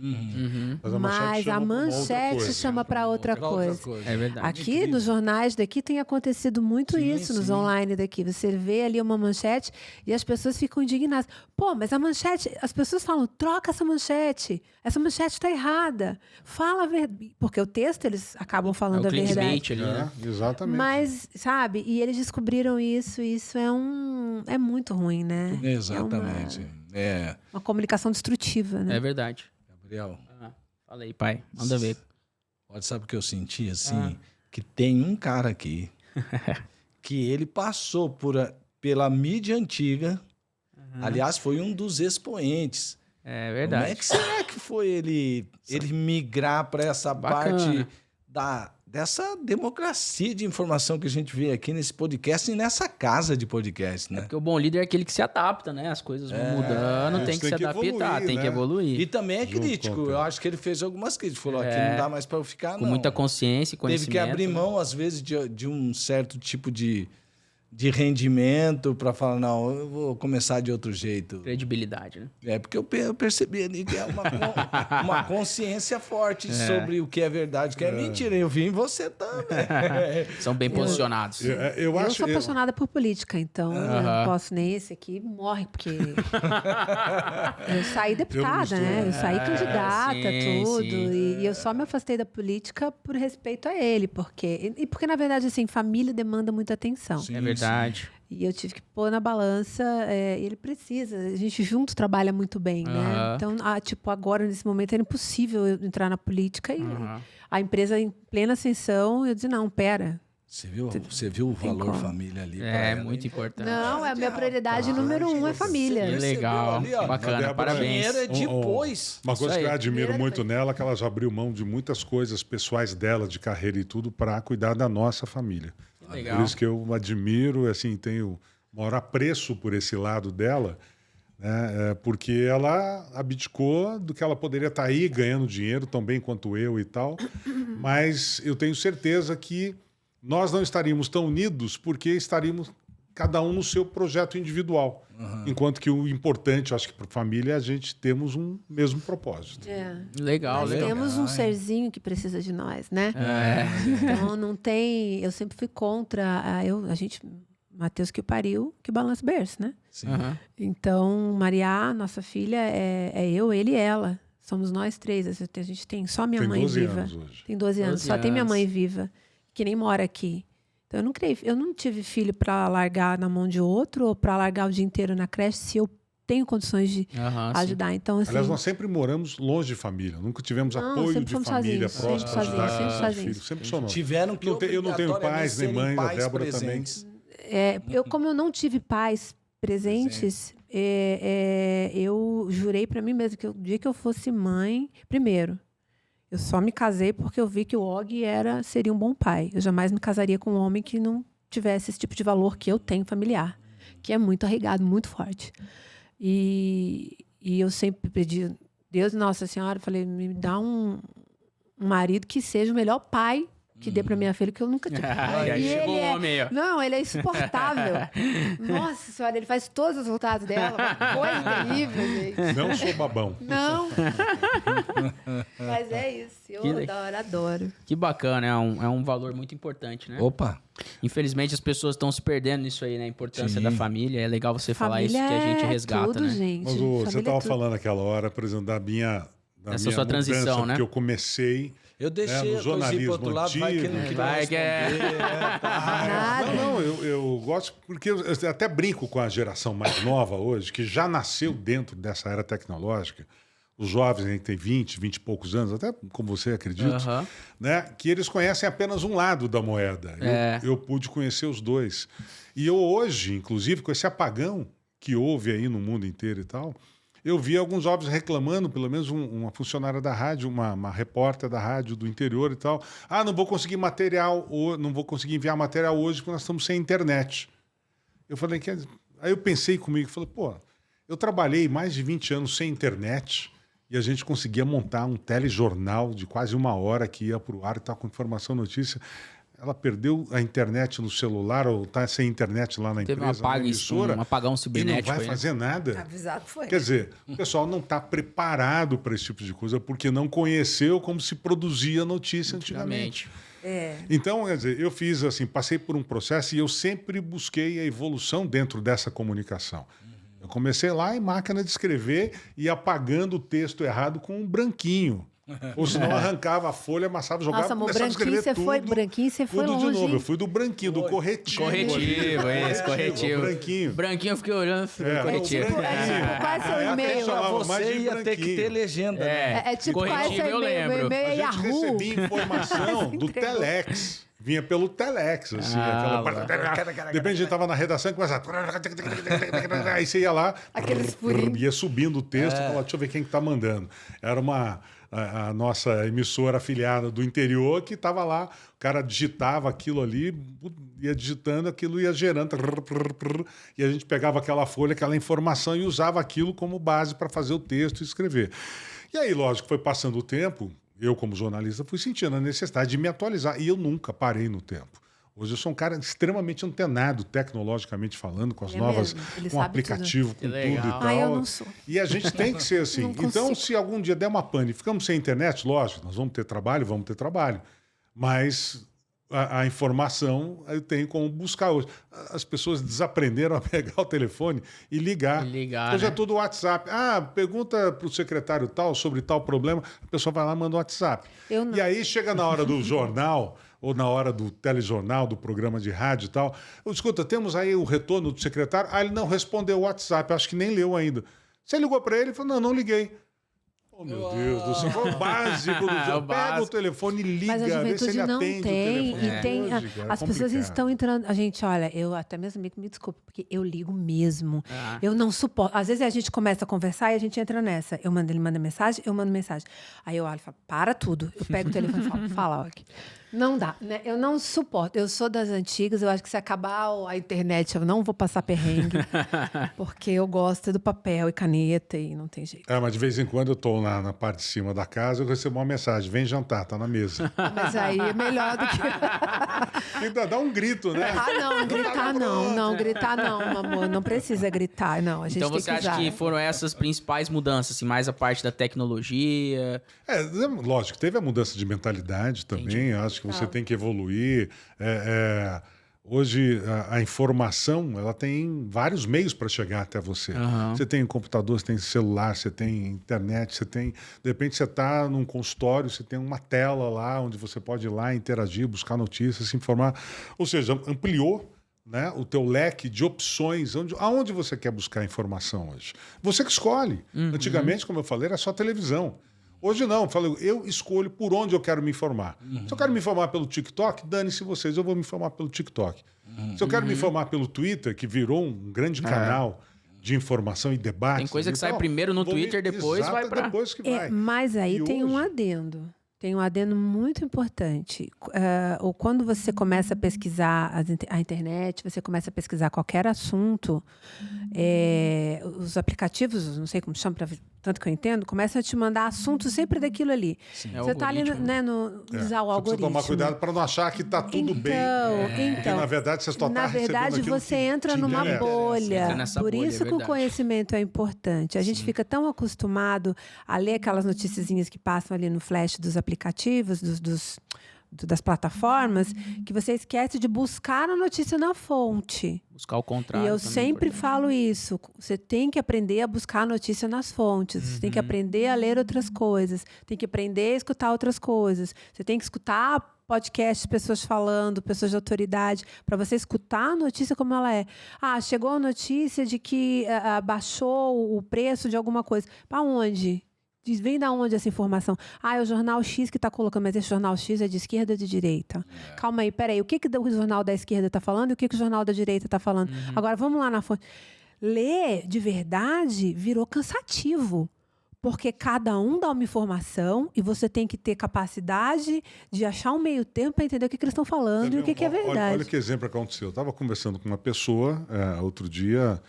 Mas a Mas chama a pra uma outra manchete coisa. chama para outra coisa. É verdade. Aqui nos jornais daqui tem acontecido muito Sim, isso, nos sim. online daqui. Você vê ali uma manchete e as pessoas ficam indignadas. Pô, mas a manchete, as pessoas falam, troca essa manchete está errada. Fala a verdade. Porque o texto eles acabam falando É o a verdade. clickbait ali, né? Exatamente. Mas, sabe, e eles descobriram isso, e isso é muito ruim, né? Exatamente. É uma comunicação destrutiva, né? É verdade. Gabriel, Fala aí, pai. Manda ver. pode saber o que eu senti, assim? Que tem um cara aqui que ele passou pela mídia antiga. Aliás, foi um dos expoentes. É Como verdade. é que será que foi ele migrar para essa Bacana. parte dessa democracia de informação que a gente vê aqui nesse podcast e nessa casa de podcast, né? Porque o bom líder é aquele que se adapta, né? As coisas vão mudando, isso tem que se tem que adaptar, evoluir, tem né? que evoluir. E também é Junto crítico. com o Eu acho que ele fez algumas críticas. Falou, aqui É. não dá mais para eu ficar, Com não. muita consciência e conhecimento. Teve que abrir né? mão, às vezes, de um certo tipo de rendimento para falar, não, eu vou começar de outro jeito. Credibilidade, né? É porque eu percebi ali que é uma consciência forte sobre o que é verdade, o que é mentira. Eu vi em você também. São bem posicionados. Eu Eu acho. sou apaixonada por política, então eu não posso nem esse aqui morre, porque eu saí deputada, né? Eu saí candidata, sim, tudo. sim. E eu só me afastei da política por respeito a ele, porque na verdade, assim, família demanda muita atenção. É verdade. E eu tive que pôr na balança, ele precisa, a gente junto trabalha muito bem, né? Aham. Então, tipo, agora, nesse momento, era impossível eu entrar na política e Aham. a empresa em plena ascensão, eu disse, não, pera. Você viu o valor como. família ali? pra É ela, muito hein? importante. Não, a minha prioridade número 1 é família. Que legal. ali, ó. Bacana, Débora, parabéns. Dinheiro é depois. Uma coisa Isso que eu aí. admiro Dinheiro muito depois. nela é que ela já abriu mão de muitas coisas pessoais dela, de carreira e tudo, para cuidar da nossa família. Que legal. Por isso que eu admiro, assim, tenho maior apreço por esse lado dela, né? Porque ela abdicou do que ela poderia estar aí ganhando dinheiro tão bem quanto eu e tal, mas eu tenho certeza que nós não estaríamos tão unidos porque estaríamos cada um no seu projeto individual. Enquanto que o importante, eu acho que para a família, a gente temos um mesmo propósito. Legal, Nós legal. temos um serzinho que precisa de nós, né? Então não tem. Eu sempre fui contra. A gente. Matheus que o pariu, que balança o berço, né? Sim. Aham. Então, Maria, nossa filha, é eu, ele e ela. Somos nós três. A gente tem só minha Tem mãe 12 viva. anos hoje. Tem 12 anos. 12 Só tem minha anos. mãe viva, que nem mora aqui. Então, eu não tive filho para largar na mão de outro ou para largar o dia inteiro na creche se eu tenho condições de Aham, sim. ajudar. Então, assim, Aliás, nós sempre moramos longe de família, nunca tivemos Não, apoio sempre de fomos família sozinhos, próxima sempre para ajudar sozinhos, com sempre os sozinhos. filhos. Sempre somos. Tiveram que Eu não tenho obrigatoriamente pais, nem serem mãe, a pais Débora presentes. como eu não tive pais presentes, eu jurei para mim mesma que o dia que eu fosse mãe, primeiro, eu só me casei porque eu vi que o Og seria um bom pai. Eu jamais me casaria com um homem que não tivesse esse tipo de valor que eu tenho familiar, que é muito arraigado, muito forte. E eu sempre pedi, Deus, Nossa Senhora, eu falei, me dá um marido que seja o melhor pai que dê para minha filha, que eu nunca tive. Ai, aí E chegou ele o homem aí, ó. Não, ele é insuportável. Nossa Senhora, ele faz todos os resultados dela. Uma coisa terrível, gente. Não sou babão. Não. Mas é isso. Eu Que adoro. Que bacana, é um valor muito importante, né? Opa! Infelizmente as pessoas estão se perdendo nisso aí, né? A importância Sim. da família. É legal você falar isso que a gente resgata, tudo, né? gente. Mas Família você é estava tudo. falando aquela hora, por exemplo, da minha Essa sua transição, mudança, né? porque eu comecei Eu deixei no a coisinha jornalismo pro outro lado, vai que ele não antigo. queria Vai que é. responder. Nada. Não, eu gosto, porque eu até brinco com a geração mais nova hoje, que já nasceu dentro dessa era tecnológica. os jovens, a gente tem 20 e poucos anos, até como você acredita, né? Que eles conhecem apenas um lado da moeda. Eu pude conhecer os dois. E eu hoje, inclusive, com esse apagão que houve aí no mundo inteiro e tal, eu vi alguns jovens reclamando, pelo menos uma funcionária da rádio, uma repórter da rádio do interior e tal. Ah, não vou conseguir material, não vou conseguir enviar material hoje porque nós estamos sem internet. Eu falei, aí eu pensei comigo, falei, pô, eu trabalhei mais de 20 anos sem internet e a gente conseguia montar um telejornal de quase 1 hora que ia para o ar e tal, com informação, notícia. Ela perdeu a internet no celular ou está sem internet lá na empresa, na emissora, um apagão cibernético. E não vai fazer nada. Avisado foi. Quer dizer, o pessoal não está preparado para esse tipo de coisa porque não conheceu como se produzia notícia antigamente. Então, quer dizer, eu fiz assim, passei por um processo e eu sempre busquei a evolução dentro dessa comunicação. Eu comecei lá em máquina de escrever e apagando o texto errado com um branquinho. Ou senão arrancava a folha, amassava, jogava, Nossa, começava a escrever branquinho, você foi tudo longe. de novo. Eu fui do branquinho, do corretivo. Corretivo. Branquinho. Branquinho, eu fiquei olhando. Corretivo. Quase seu e-mail. Você ia ter que ter legenda. É tipo quase Corretivo, eu lembro. e-mail A gente Yahoo. recebia informação do Telex. Vinha pelo Telex, assim. De repente a gente estava na redação e começava... Aí você ia lá, ia subindo o texto, falava, deixa eu ver quem que tá mandando. Era a nossa emissora afiliada do interior que estava lá, o cara digitava aquilo ali, ia digitando, aquilo ia gerando, e a gente pegava aquela folha, aquela informação e usava aquilo como base para fazer o texto e escrever. E aí, lógico, foi passando o tempo, eu como jornalista fui sentindo a necessidade de me atualizar, e eu nunca parei no tempo. Hoje eu sou um cara extremamente antenado, tecnologicamente falando, com as novas, com aplicativo, com tudo e tal. Eu não sou. E a gente tem que ser assim. Então, se algum dia der uma pane e ficamos sem internet, lógico, nós vamos ter trabalho. Mas a informação eu tenho como buscar hoje. As pessoas desaprenderam a pegar o telefone e ligar. Hoje é tudo WhatsApp. Ah, pergunta para o secretário tal sobre tal problema, a pessoa vai lá e manda um WhatsApp. E aí chega na hora do jornal... ou na hora do telejornal, do programa de rádio e tal. Escuta, temos aí o retorno do secretário. Ah, ele não respondeu o WhatsApp, acho que nem leu ainda. Você ligou para ele e falou, não liguei. Oh, meu Deus do céu, foi o básico do jogo. Pega o telefone e liga, mas a vê se ele não atende tem, o telefone. As pessoas estão entrando... A gente, olha, eu até mesmo me desculpo, porque eu ligo mesmo. Eu não suporto. Às vezes a gente começa a conversar e a gente entra nessa. Ele manda mensagem, eu mando mensagem. Aí eu olho e falo, para tudo. Eu pego o telefone e falo, fala, aqui. Não dá, né? Eu não suporto. Eu sou das antigas, eu acho que se acabar a internet, eu não vou passar perrengue. Porque eu gosto do papel e caneta e não tem jeito. Mas de vez em quando eu tô na parte de cima da casa, eu recebo uma mensagem, vem jantar, tá na mesa. Mas aí é melhor do que... Ainda dá um grito, né? Gritar não, meu amor. Não precisa gritar, não. A gente então você acha que foram essas principais mudanças, assim, mais a parte da tecnologia? Lógico, teve a mudança de mentalidade também, eu acho que você tem que evoluir. Hoje, a informação, ela tem vários meios para chegar até você. Você tem computador, você tem celular, você tem internet, você tem... De repente, você está num consultório, você tem uma tela lá, onde você pode ir lá, interagir, buscar notícias, se informar. Ou seja, ampliou, né, o teu leque de opções, aonde você quer buscar informação hoje. Você que escolhe. Antigamente, como eu falei, era só televisão. Hoje não, eu escolho por onde eu quero me informar. Se eu quero me informar pelo TikTok, dane-se vocês, eu vou me informar pelo TikTok. Se eu quero me informar pelo Twitter, que virou um grande canal de informação e debate... Tem coisa que sai primeiro no Twitter, depois vai para... Depois que vai. Mas aí tem um adendo. Tem um adendo muito importante. Ou quando você começa a pesquisar a internet, você começa a pesquisar qualquer assunto, os aplicativos, não sei como chama, tanto que eu entendo, começam a te mandar assuntos sempre daquilo ali. Sim, você está ali, né, usar o algoritmo. Você precisa tomar cuidado para não achar que está tudo bem. Porque, na verdade, você só está recebendo aquilo você entra numa bolha. Por isso que o conhecimento é importante. A gente fica tão acostumado a ler aquelas noticiazinhas que passam ali no flash dos aplicativos, das plataformas, que você esquece de buscar a notícia na fonte. Buscar o contrário. E eu sempre falo isso. Você tem que aprender a buscar a notícia nas fontes. Você tem que aprender a ler outras coisas. Tem que aprender a escutar outras coisas. Você tem que escutar podcasts, pessoas falando, pessoas de autoridade, para você escutar a notícia como ela é. Chegou a notícia de que baixou o preço de alguma coisa. Para onde? Diz, vem da onde essa informação? É o jornal X que está colocando, mas esse jornal X é de esquerda ou de direita? Calma aí, peraí, o que o jornal da esquerda está falando e o que o jornal da direita está falando? Agora, vamos lá na fonte. Ler de verdade virou cansativo. Porque cada um dá uma informação e você tem que ter capacidade de achar um meio termo para entender o que eles estão falando e o que é verdade. Olha que exemplo que aconteceu. Eu estava conversando com uma pessoa outro dia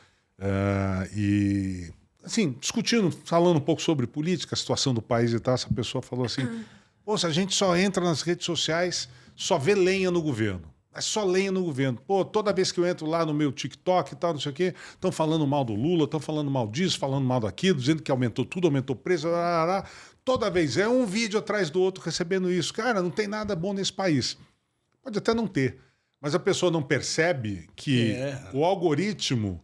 e, assim, discutindo, falando um pouco sobre política, a situação do país e tal. Essa pessoa falou assim, pô, se a gente só entra nas redes sociais, só vê lenha no governo. É só lenha no governo. Pô, toda vez que eu entro lá no meu TikTok e tal, não sei o quê, estão falando mal do Lula, estão falando mal disso, falando mal daquilo, dizendo que aumentou tudo, aumentou o preço. Toda vez é um vídeo atrás do outro recebendo isso. Cara, não tem nada bom nesse país. Pode até não ter, mas a pessoa não percebe que o algoritmo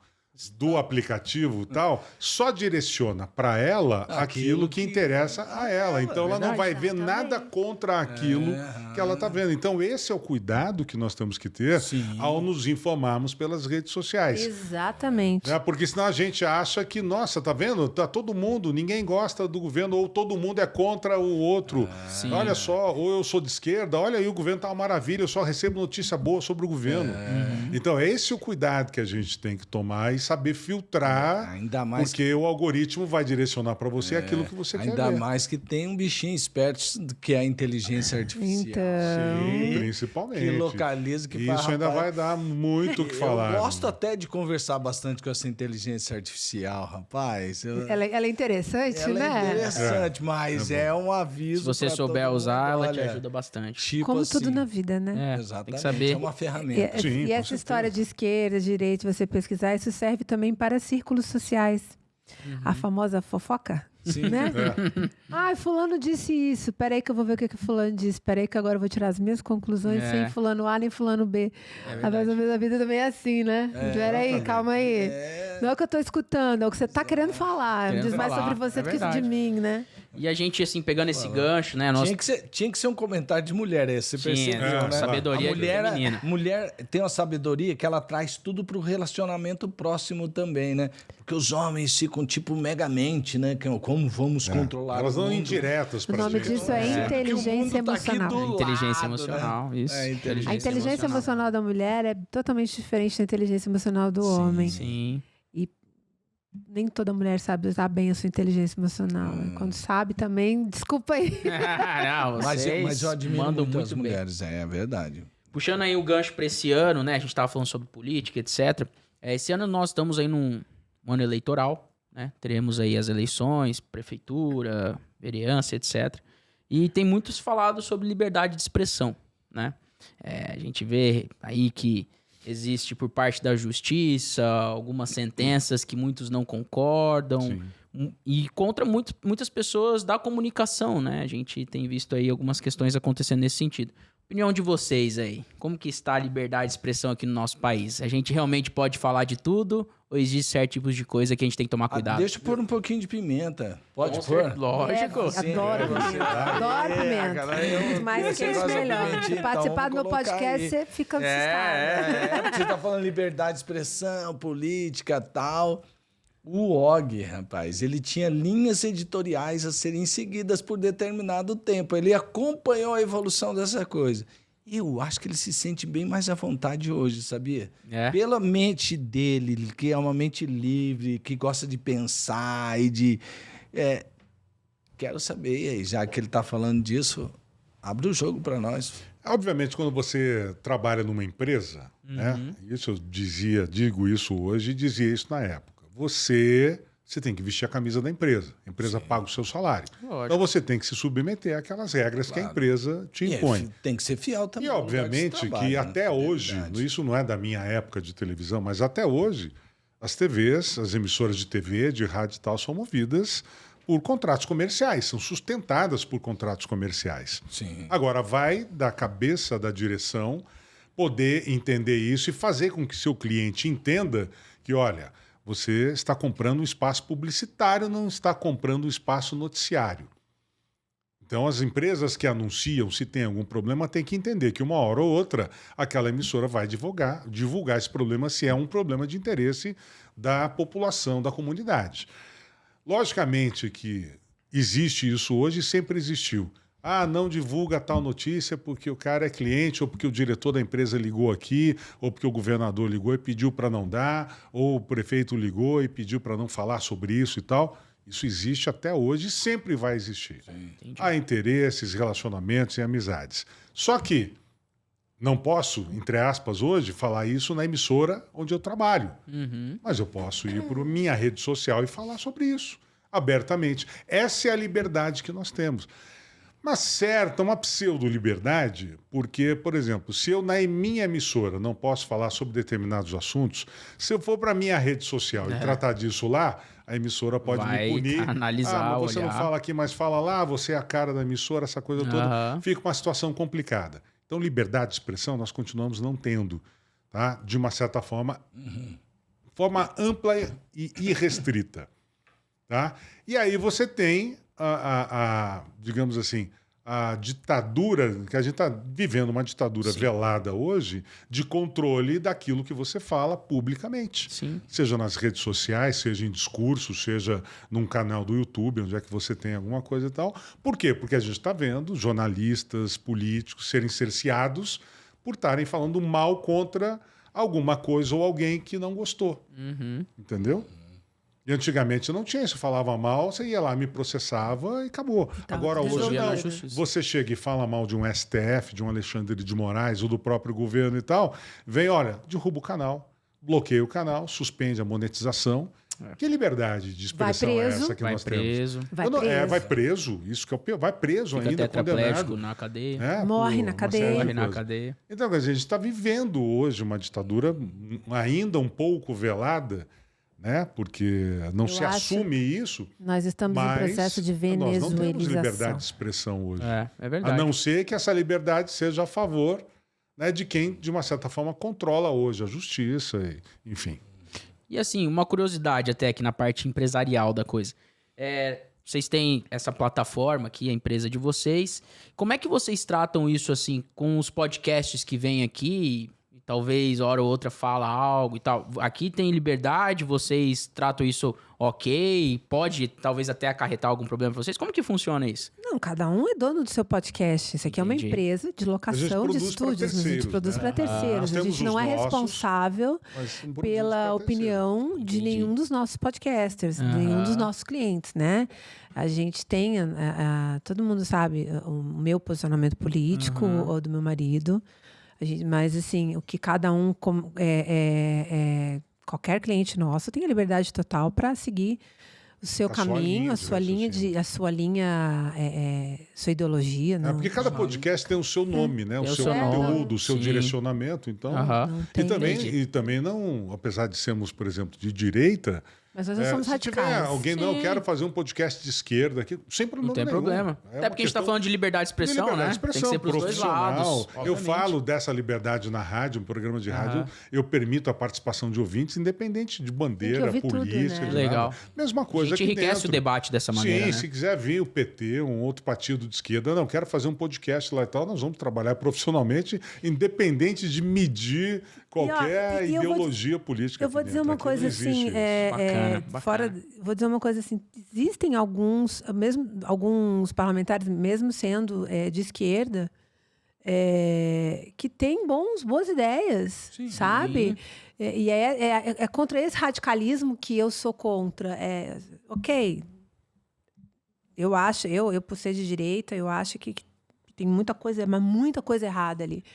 do aplicativo e tal só direciona para ela aquilo que interessa a ela. Então ela não vai ver nada contra aquilo que ela está vendo. Então esse é o cuidado que nós temos que ter ao nos informarmos pelas redes sociais. Exatamente. Porque senão a gente acha que, nossa, tá vendo? Tá todo mundo, ninguém gosta do governo ou todo mundo é contra o outro. Olha só, ou eu sou de esquerda, olha aí o governo tá uma maravilha, eu só recebo notícia boa sobre o governo. Então esse é o cuidado que a gente tem que tomar e saber filtrar, ainda mais porque o algoritmo vai direcionar para você aquilo que você quer ver. Ainda mais que tem um bichinho esperto que é a inteligência artificial. Sim, principalmente. Que localiza, que isso ainda vai dar muito o que falar. Eu gosto até de conversar bastante com essa inteligência artificial, rapaz. Ela é interessante, né? Ela é interessante, mas é um aviso. Se você souber usar, ela te ajuda bastante. Tipo como tudo na vida, né? Exatamente. Tem que saber. É uma ferramenta. E essa história de esquerda, direita, você pesquisar, isso serve também para círculos sociais. A famosa fofoca. Sim. Né? Fulano disse isso. Peraí que eu vou ver o que fulano disse. Peraí que agora eu vou tirar as minhas conclusões sem fulano A nem fulano B. Às vezes a vida também é assim, né? Peraí, calma aí. Não é o que eu tô escutando, é o que você tá querendo falar. Diz mais sobre você do que de mim, né? E a gente, assim, pegando esse gancho, né? Nós... Tinha que ser um comentário de mulher esse, você percebeu, né? Sabedoria feminina. Mulher tem uma sabedoria que ela traz tudo pro relacionamento próximo também, né? Porque os homens ficam tipo megamente, né? Como vamos controlar elas não indiretas pra gente. O nome disso é inteligência emocional. Inteligência emocional, né? Isso. A inteligência emocional da mulher é totalmente diferente da inteligência emocional do homem. Sim. E nem toda mulher sabe usar bem a sua inteligência emocional. Quando sabe também, desculpa aí. Não, mas eu admiro muito as mulheres, é verdade. Puxando aí o gancho para esse ano, né? A gente estava falando sobre política, etc. Esse ano nós estamos aí num ano eleitoral, né? Teremos aí as eleições, prefeitura, vereança, etc. E tem muitos falado sobre liberdade de expressão, né? A gente vê aí que existe por parte da justiça algumas sentenças que muitos não concordam e contra muitas pessoas da comunicação, né? A gente tem visto aí algumas questões acontecendo nesse sentido. Opinião de vocês aí, como que está a liberdade de expressão aqui no nosso país? A gente realmente pode falar de tudo ou existe certos tipos de coisa que a gente tem que tomar cuidado? Deixa eu pôr um pouquinho de pimenta. Pode pôr? Lógico. Adoro pimenta. Adoro pimenta. Mais que isso, melhor. Se participar do meu podcast, você fica assustado. Porque você tá falando liberdade de expressão, política e tal. O Og, rapaz, ele tinha linhas editoriais a serem seguidas por determinado tempo. Ele acompanhou a evolução dessa coisa. Eu acho que ele se sente bem mais à vontade hoje, sabia? Pela mente dele, que é uma mente livre, que gosta de pensar e de... Quero saber, aí, já que ele está falando disso, abre o jogo para nós. Obviamente, quando você trabalha numa empresa, né? Isso eu digo isso hoje e dizia isso na época. Você tem que vestir a camisa da empresa. A empresa paga o seu salário. Lógico. Então você tem que se submeter àquelas regras que a empresa te impõe. Tem que ser fiel também. E obviamente que até hoje, isso não é da minha época de televisão, mas até hoje, as TVs, as emissoras de TV, de rádio e tal, são movidas por contratos comerciais, são sustentadas por contratos comerciais. Sim. Agora, vai da cabeça da direção poder entender isso e fazer com que seu cliente entenda que, olha, você está comprando um espaço publicitário, não está comprando um espaço noticiário. Então, as empresas que anunciam, se tem algum problema, tem que entender que uma hora ou outra aquela emissora vai divulgar esse problema se é um problema de interesse da população, da comunidade. Logicamente que existe isso hoje e sempre existiu. Ah, não divulga tal notícia porque o cara é cliente, ou porque o diretor da empresa ligou aqui, ou porque o governador ligou e pediu para não dar, ou o prefeito ligou e pediu para não falar sobre isso e tal. Isso existe até hoje e sempre vai existir. Há interesses, relacionamentos e amizades. Só que não posso, entre aspas, hoje, falar isso na emissora onde eu trabalho. Mas eu posso ir para a minha rede social e falar sobre isso, abertamente. Essa é a liberdade que nós temos. Uma certa, uma pseudo-liberdade, porque, por exemplo, se eu na minha emissora não posso falar sobre determinados assuntos, se eu for para a minha rede social e tratar disso lá, a emissora pode me punir. Analisar, mas você olhar. não fala aqui, mas fala lá, você é a cara da emissora, essa coisa toda. Fica uma situação complicada. Então, liberdade de expressão nós continuamos não tendo, tá? De uma certa forma, forma ampla e irrestrita. Tá? E aí você tem digamos assim, a ditadura, que a gente está vivendo uma ditadura velada hoje, de controle daquilo que você fala publicamente. Sim. Seja nas redes sociais, seja em discursos, seja num canal do YouTube, onde é que você tem alguma coisa e tal. Por quê? Porque a gente está vendo jornalistas, políticos serem cerceados por estarem falando mal contra alguma coisa ou alguém que não gostou. Entendeu? E antigamente não tinha isso, falava mal, você ia lá, me processava e acabou. Então, agora hoje resolvido. não. Você chega e fala mal de um STF, de um Alexandre de Moraes ou do próprio governo e tal, vem, olha, derruba o canal, bloqueia o canal, suspende a monetização. Que liberdade de expressão é essa que nós temos? Vai preso, isso que é o pior, vai preso Fica ainda, condenado. na cadeia. Morre na cadeia. Morre na cadeia. Então, quer dizer, a gente está vivendo hoje uma ditadura ainda um pouco velada, né? Porque não se assume isso. Nós estamos em processo de venezuelização. Nós não temos liberdade de expressão hoje. É verdade. A não ser que essa liberdade seja a favor, né, de quem, de uma certa forma, controla hoje a justiça, enfim. E assim, uma curiosidade até aqui na parte empresarial da coisa. Vocês têm essa plataforma aqui, a empresa de vocês. Como é que vocês tratam isso assim com os podcasts que vêm aqui? Talvez, hora ou outra, fala algo e tal. Aqui tem liberdade, vocês tratam isso ok? Pode, talvez, até acarretar algum problema para vocês? Como que funciona isso? Não, cada um é dono do seu podcast. Isso aqui é uma empresa de locação de estúdios. A gente produz para terceiros. A gente não é responsável pela opinião de nenhum dos nossos podcasters, nenhum dos nossos clientes, né? A gente tem, todo mundo sabe o meu posicionamento político ou do meu marido. Mas, assim, o que cada um... qualquer cliente nosso tem a liberdade total para seguir o seu caminho, a sua ideologia. Porque cada podcast tem o seu nome, né? O seu conteúdo, o seu direcionamento. Então, e também não, apesar de sermos, por exemplo, de direita... Mas nós somos radicais. Se tiver alguém, não, eu quero fazer um podcast de esquerda aqui, sem problema nenhum. Não tem problema. Até porque a gente está falando de liberdade de expressão, né? Tem que ser pros dois lados. Eu falo dessa liberdade na rádio, um programa de rádio, eu permito a participação de ouvintes, independente de bandeira, política. Tudo, né? Legal. Mesma coisa a gente enriquece o debate dessa maneira, Sim, né? Se quiser vir o PT, um outro partido de esquerda, não, quero fazer um podcast lá e tal, nós vamos trabalhar profissionalmente, independente de medir qualquer ideologia política. Eu vou dizer uma coisa assim, vou dizer uma coisa assim, existem alguns parlamentares, mesmo sendo de esquerda, que têm boas ideias, sabe? E é contra esse radicalismo que eu sou contra. Ok, eu acho, eu por ser de direita, eu acho que tem muita coisa errada ali.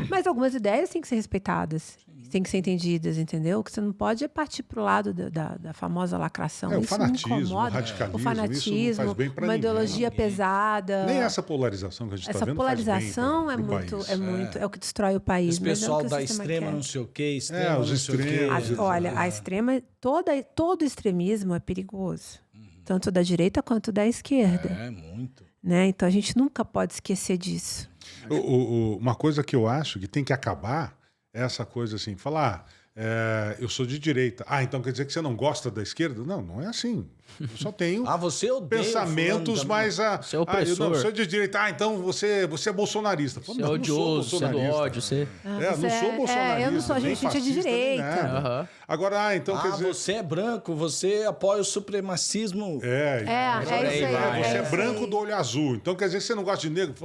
Mas algumas ideias têm que ser respeitadas, têm que ser entendidas, entendeu? O que você não pode é partir para o lado da famosa lacração. O isso fanatismo, me incomoda. radicalismo, o fanatismo, isso não faz bem para uma ninguém. Ideologia pesada. Nem essa polarização que a gente está vendo. Essa polarização é o que destrói o país. Esse pessoal da extrema não sei o quê, extrema os extremos. Olha, a extrema, todo extremismo é perigoso. Tanto da direita quanto da esquerda. Muito. Né? Então a gente nunca pode esquecer disso. Uma coisa que eu acho que tem que acabar é essa coisa assim, falar, eu sou de direita. Então quer dizer que você não gosta da esquerda? Não, não é assim. Eu só tenho você odeia pensamentos mais... Você é opressor. Eu sou de direita. Então você é bolsonarista. Você é odioso, você é do ódio. Você... não sou bolsonarista. Eu não sou gente de direita. Agora, então quer dizer... você é branco, você apoia o supremacismo. Isso aí. Você é branco do olho azul. Então quer dizer que você não gosta de negro?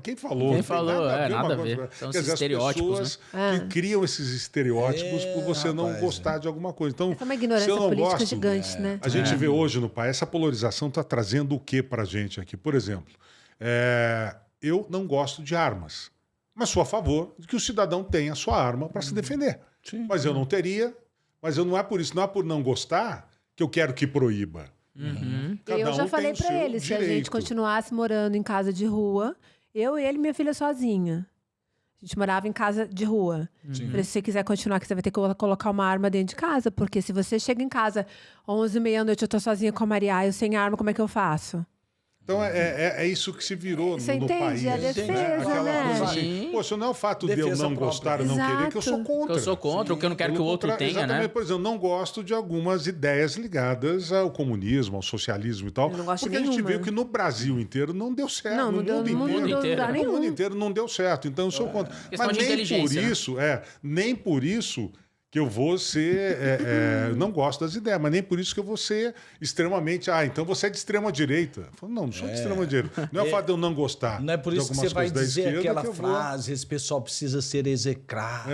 Quem falou? Quem falou? Nada a ver. São esses estereótipos, as pessoas que criam esses estereótipos por você não gostar de alguma coisa. Então, é uma ignorância política gigante, né? A gente vê hoje no país, essa polarização está trazendo o que pra gente aqui? Por exemplo, eu não gosto de armas, mas sou a favor de que o cidadão tenha a sua arma para se defender. Sim. Mas eu não teria, mas não é por isso, não é por não gostar que eu quero que proíba. Eu já falei para ele, se a gente continuasse morando em casa de rua, eu, ele e minha filha sozinha. A gente morava em casa de rua. Falei, se você quiser continuar, que você vai ter que colocar uma arma dentro de casa. Porque se você chega em casa 11h30, eu tô sozinha com a Maria, eu sem arma, como é que eu faço? Então é isso que se virou você no país. Você entende? A defesa, né? Coisa assim, poxa, não é o fato de eu não gostar ou não querer, que eu sou contra. Eu sou contra, o que eu não quero que o outro tenha, exatamente, né? Por exemplo, eu não gosto de algumas ideias ligadas ao comunismo, ao socialismo e tal. Eu não gosto porque nenhuma. A gente viu que no Brasil inteiro não deu certo. Não no deu, mundo inteiro. lugar nenhum. No mundo inteiro não deu certo. Então eu sou contra. Mas nem por isso que eu vou ser... não gosto das ideias, mas nem por isso que eu vou ser extremamente... então você é de extrema direita. Eu falo, não sou de extrema direita. Não é o fato de eu não gostar. Não é por isso que você vai dizer aquela frase, esse pessoal precisa ser execrado.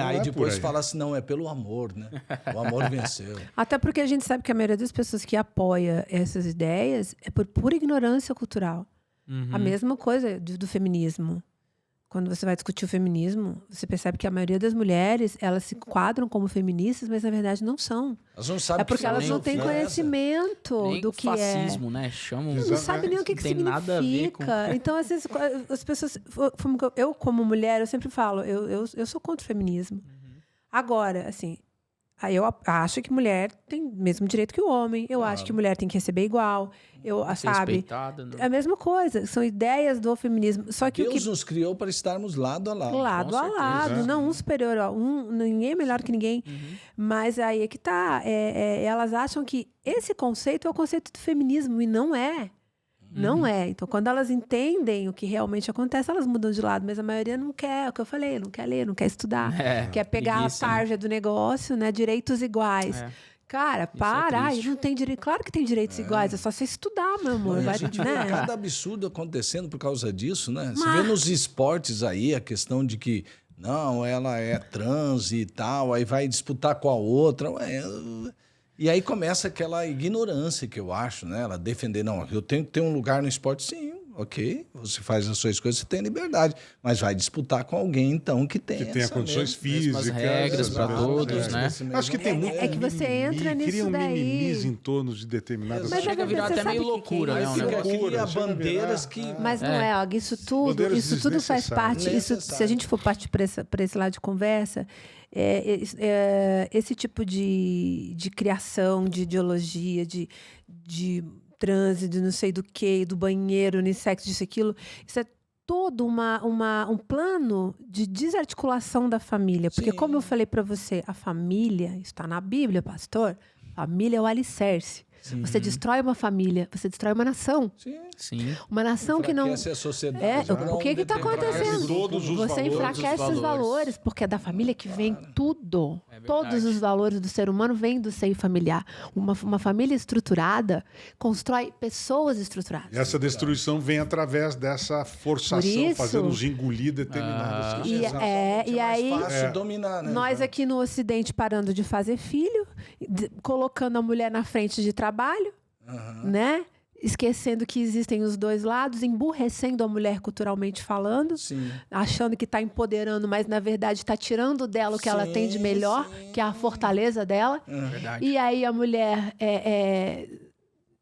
Aí depois fala assim, não, é pelo amor, né? O amor venceu. Até porque a gente sabe que a maioria das pessoas que apoia essas ideias é por pura ignorância cultural. A mesma coisa do feminismo. Quando você vai discutir o feminismo, você percebe que a maioria das mulheres, elas se quadram como feministas, mas na verdade não são. Elas não sabem porque elas não têm conhecimento nem do que fascismo, né? Chamam... Não sabe nem o que significa. Nada a ver com... Então, às vezes, as pessoas... Eu, como mulher, eu sempre falo, eu sou contra o feminismo. Agora, assim... Aí eu acho que mulher tem o mesmo direito que o homem. Eu acho que mulher tem que receber igual. Sabe? É a mesma coisa. São ideias do feminismo. Só que Deus nos criou para estarmos lado a lado. Lado a lado. Não um superior a um. Ninguém é melhor que ninguém. Mas aí é que tá. Elas acham que esse conceito é o conceito do feminismo. E não é. Não é. Então, quando elas entendem o que realmente acontece, elas mudam de lado. Mas a maioria não quer, é o que eu falei, não quer ler, não quer estudar. Quer pegar a tarja do negócio, né? Direitos iguais. Cara, para. Não tem direito. Claro que tem direitos iguais, é só você estudar, meu amor. A gente vê cada absurdo acontecendo por causa disso, né? Você vê nos esportes aí a questão de que não, ela é trans e tal, aí vai disputar com a outra. E aí começa aquela ignorância que eu acho, né? Ela defender, não, eu tenho que ter um lugar no esporte, sim, ok, você faz as suas coisas, você tem liberdade, mas vai disputar com alguém, então, que tenha condições físicas, regras para todos, né? Acho que tem muito que você entra nisso cria daí. mimimis em torno de determinadas... Mas chega a virar até meio loucura, né? Cria bandeiras que... Mas não é, isso tudo faz parte, se a gente for partir para esse lado de conversa... esse tipo de criação de ideologia, de transe, de não sei do que, do banheiro, unissex, disso, aquilo, isso é todo um plano de desarticulação da família. Porque, como eu falei para você, a família, isso está na Bíblia, pastor, família é o alicerce. Sim. Você destrói uma família, você destrói uma nação. Sim. Uma nação que não... a sociedade. O que está acontecendo? Você enfraquece os valores, porque é da família que vem tudo. Todos os valores do ser humano vêm do seio familiar. Uma família estruturada constrói pessoas estruturadas. E essa destruição vem através dessa forçação, fazendo-nos engolir determinadas questões. E aí, fácil dominar, né? Nós aqui no Ocidente parando de fazer filho, colocando a mulher na frente de trabalho, né? Esquecendo que existem os dois lados, emburrecendo a mulher culturalmente falando, achando que está empoderando, mas na verdade está tirando dela o que ela tem de melhor, que é a fortaleza dela. E aí a mulher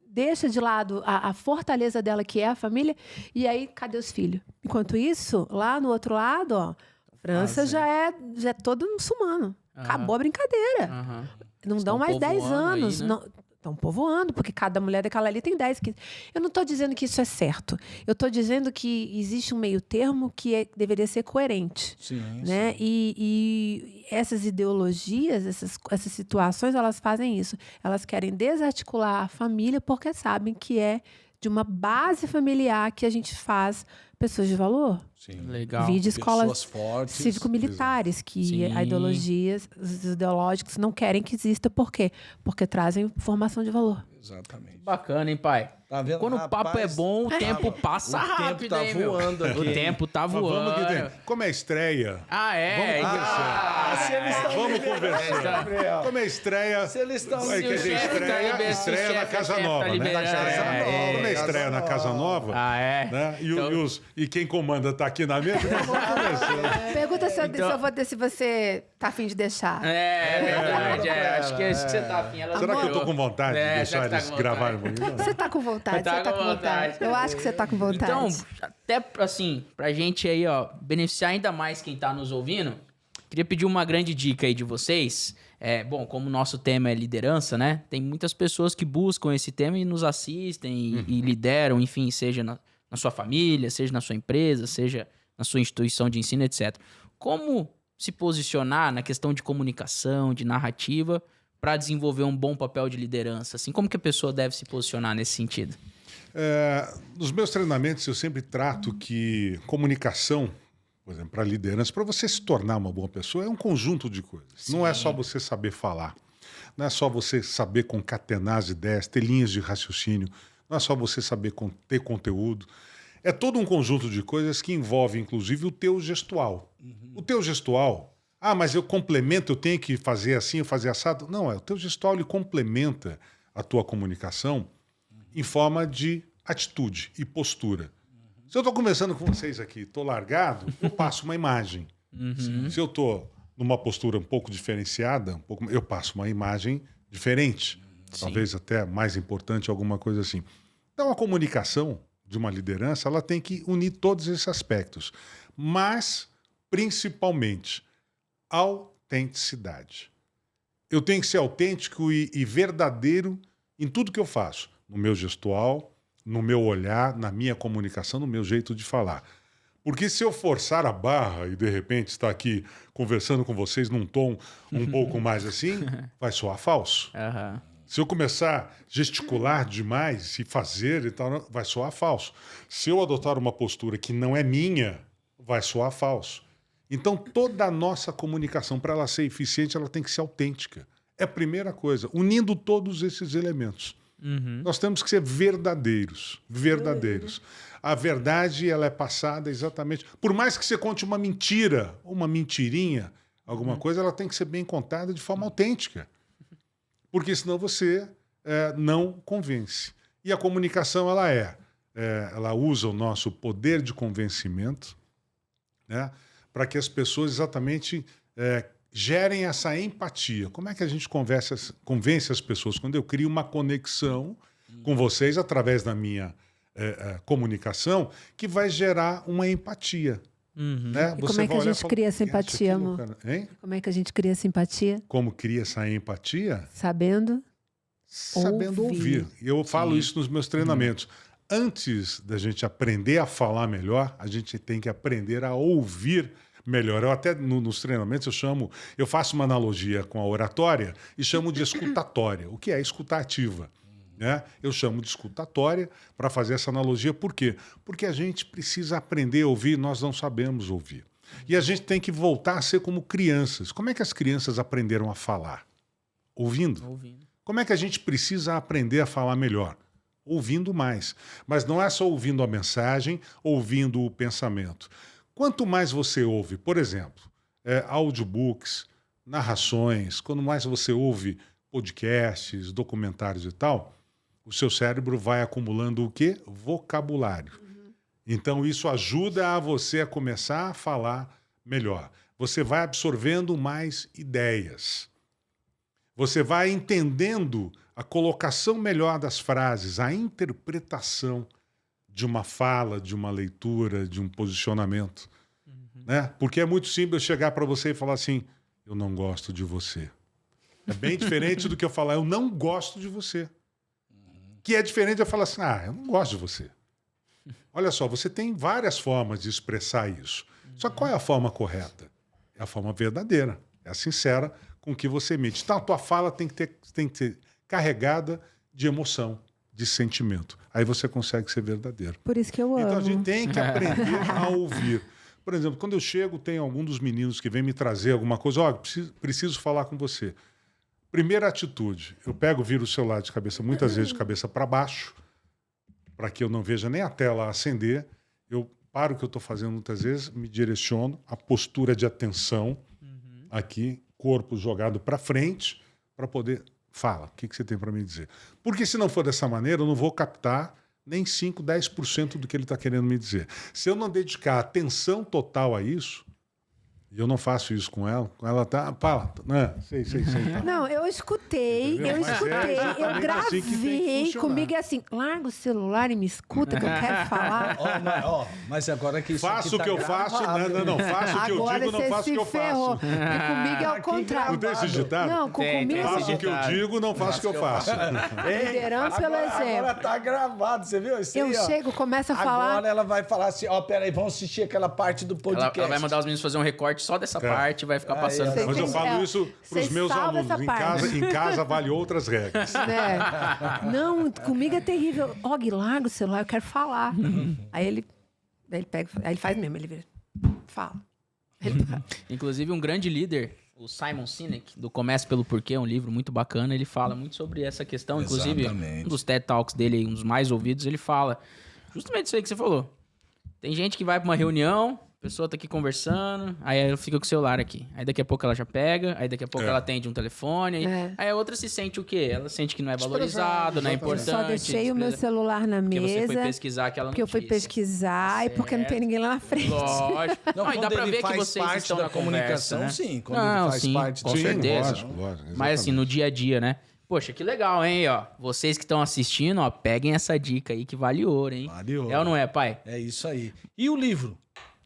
deixa de lado a fortaleza dela, que é a família, e aí cadê os filhos? Enquanto isso, lá no outro lado, ó, França já é todo muçulmano. Acabou a brincadeira. Não dão mais 10 anos. Aí, né? Estão povoando, porque cada mulher daquela ali tem 10, 15. Eu não estou dizendo que isso é certo. Eu estou dizendo que existe um meio termo que deveria ser coerente. Sim, né? sim. E essas ideologias, essas situações, elas fazem isso. Elas querem desarticular a família porque sabem que é de uma base familiar que a gente faz pessoas de valor. Sim. Legal. Vídeo escolas Pessoas fortes. cívico-militares, que Sim. a ideologia, os ideológicos não querem que exista. Por quê? Porque trazem formação de valor. Exatamente. Bacana, hein, pai? Tá vendo? Quando o papo é bom, o tempo passa rápido, O tempo tá hein, meu? voando aqui. O tempo tá Mas vamos voando. que tem. Como é estreia, Ah, é? Vamos conversar. Se eles estão vamos liberando, conversar. Gabriel. Como é estreia, Se eles estão quer dizer, estreia na Casa Nova, né? Como é estreia na Casa Nova, Ah, é? né? Então- E quem comanda tá aqui na mesa, vamos conversar. Pergunta se Então- se você tá afim de deixar. É verdade. Acho que é isso que você tá afim. Ela Será que eu tô virou. com vontade de deixar será que tá eles com gravarem vontade? comigo? Você tá com vontade, Tá você tá com com vontade. vontade. Eu acho que você tá com vontade. Então, até assim, pra gente aí, ó, beneficiar ainda mais quem tá nos ouvindo, queria pedir uma grande dica aí de vocês. Bom, como o nosso tema é liderança, né? Tem muitas pessoas que buscam esse tema e nos assistem e lideram, enfim, seja na sua família, seja na sua empresa, seja na sua instituição de ensino, etc. Como se posicionar na questão de comunicação, de narrativa, para desenvolver um bom papel de liderança? Assim, como que a pessoa deve se posicionar nesse sentido? Nos meus treinamentos, eu sempre trato que comunicação, por exemplo, para liderança, para você se tornar uma boa pessoa, é um conjunto de coisas. Sim. Não é só você saber falar. Não é só você saber concatenar as ideias, ter linhas de raciocínio. Não é só você saber ter conteúdo. É todo um conjunto de coisas que envolve, inclusive, o teu gestual. O teu gestual... Ah, mas eu complemento, eu tenho que fazer assim, fazer assado. Não, o teu gestual ele complementa a tua comunicação em forma de atitude e postura. Se eu estou conversando com vocês aqui, estou largado, eu passo uma imagem. Se eu estou numa postura um pouco diferenciada, eu passo uma imagem diferente. Talvez até mais importante, alguma coisa assim. Então, a comunicação de uma liderança, ela tem que unir todos esses aspectos. Mas, principalmente, autenticidade. Eu tenho que ser autêntico e verdadeiro em tudo que eu faço. No meu gestual, no meu olhar, na minha comunicação, no meu jeito de falar. Porque se eu forçar a barra e de repente estar aqui conversando com vocês num tom um pouco mais assim, vai soar falso. Aham. Se eu começar a gesticular demais e fazer e tal, vai soar falso. Se eu adotar uma postura que não é minha, vai soar falso. Então, toda a nossa comunicação, para ela ser eficiente, ela tem que ser autêntica. É a primeira coisa, unindo todos esses elementos. Nós temos que ser verdadeiros. Verdadeiros. A verdade, ela é passada exatamente... Por mais que você conte uma mentira, uma mentirinha, alguma coisa, ela tem que ser bem contada de forma autêntica. Porque senão você não convence. E a comunicação, ela usa o nosso poder de convencimento, né, para que as pessoas exatamente gerem essa empatia. Como é que a gente convence as pessoas? Quando eu crio uma conexão com vocês através da minha comunicação, que vai gerar uma empatia. Né? E como é que a gente cria essa empatia, amor? Como é que a gente cria essa empatia? Como cria essa empatia? Sabendo ouvir. Eu falo isso nos meus treinamentos. Antes da gente aprender a falar melhor, a gente tem que aprender a ouvir melhor. Eu até nos treinamentos eu faço uma analogia com a oratória e chamo de escutatória. O que é escutativa? Né? Eu chamo de escutatória para fazer essa analogia. Por quê? Porque a gente precisa aprender a ouvir, nós não sabemos ouvir. E a gente tem que voltar a ser como crianças. Como é que as crianças aprenderam a falar? Ouvindo. Como é que a gente precisa aprender a falar melhor? Ouvindo mais. Mas não é só ouvindo a mensagem, ouvindo o pensamento. Quanto mais você ouve, por exemplo, audiobooks, narrações, quanto mais você ouve podcasts, documentários e tal, o seu cérebro vai acumulando o quê? Vocabulário. Então isso ajuda a você a começar a falar melhor. Você vai absorvendo mais ideias. Você vai entendendo a colocação melhor das frases, a interpretação de uma fala, de uma leitura, de um posicionamento. Né? Porque é muito simples eu chegar para você e falar assim, eu não gosto de você. É bem diferente do que eu falar, eu não gosto de você. Que é diferente de eu falar assim, eu não gosto de você. Olha só, você tem várias formas de expressar isso. Só qual é a forma correta? É a forma verdadeira, é a sincera com que você emite. Então, a tua fala tem que ser carregada de emoção, de sentimento. Aí você consegue ser verdadeiro. Por isso que eu amo. Então, a gente tem que aprender a ouvir. Por exemplo, quando eu chego, tem algum dos meninos que vem me trazer alguma coisa. Preciso falar com você. Primeira atitude, eu viro o celular de cabeça, muitas vezes de cabeça para baixo, para que eu não veja nem a tela acender. Eu paro o que eu estou fazendo muitas vezes, me direciono, a postura de atenção aqui, corpo jogado para frente, para poder... Fala, o que você tem para me dizer? Porque se não for dessa maneira, eu não vou captar nem 5%, 10% do que ele está querendo me dizer. Se eu não dedicar atenção total a isso, e eu não faço isso com ela tá... Fala, né? Sei. Tá. Não, eu escutei, eu gravei, comigo é assim, larga o celular e me escuta que eu quero falar. Mas agora que isso faço o que eu faço, não, faço o que eu digo, não faço o que eu faço. E comigo é o contrário. Não tem esse ditado? Não, comigo faço o que eu digo, não faço o que eu faço. Liderando pelo exemplo. Agora tá gravado, você viu? Eu chego, começo a falar... Agora ela vai falar assim, peraí, vamos assistir aquela parte do podcast. Ela vai mandar os meninos fazer um recorte só dessa parte e vai ficar passando. Mas eu falo isso para os meus alunos. Em casa vale outras regras. Não, comigo é terrível. Larga o celular, eu quero falar. Aí ele pega, aí ele faz mesmo, ele vira, fala. Inclusive, um grande líder, o Simon Sinek, do Comece pelo Porquê, um livro muito bacana, ele fala muito sobre essa questão. Inclusive, um dos TED Talks dele, um dos mais ouvidos, ele fala justamente isso aí que você falou. Tem gente que vai para uma reunião, a pessoa tá aqui conversando, aí ela fica com o celular aqui. Aí daqui a pouco ela já pega, aí daqui a pouco ela atende um telefone. Aí a outra se sente o quê? Ela sente que não é valorizado, não é importante. Só deixei o meu celular na mesa. Porque você foi pesquisar aquela notícia. Porque eu fui pesquisar e porque não tem ninguém lá na frente. Lógico. Não, e dá pra ver que vocês estão na comunicação, conversa, né? sim. Quando ele faz parte com certeza. Lógico, mas assim, no dia a dia, né? Poxa, que legal, hein, ó. Vocês que estão assistindo, ó, peguem essa dica aí que vale ouro, hein? Vale ouro. É ou não é, pai? É isso aí. E o livro?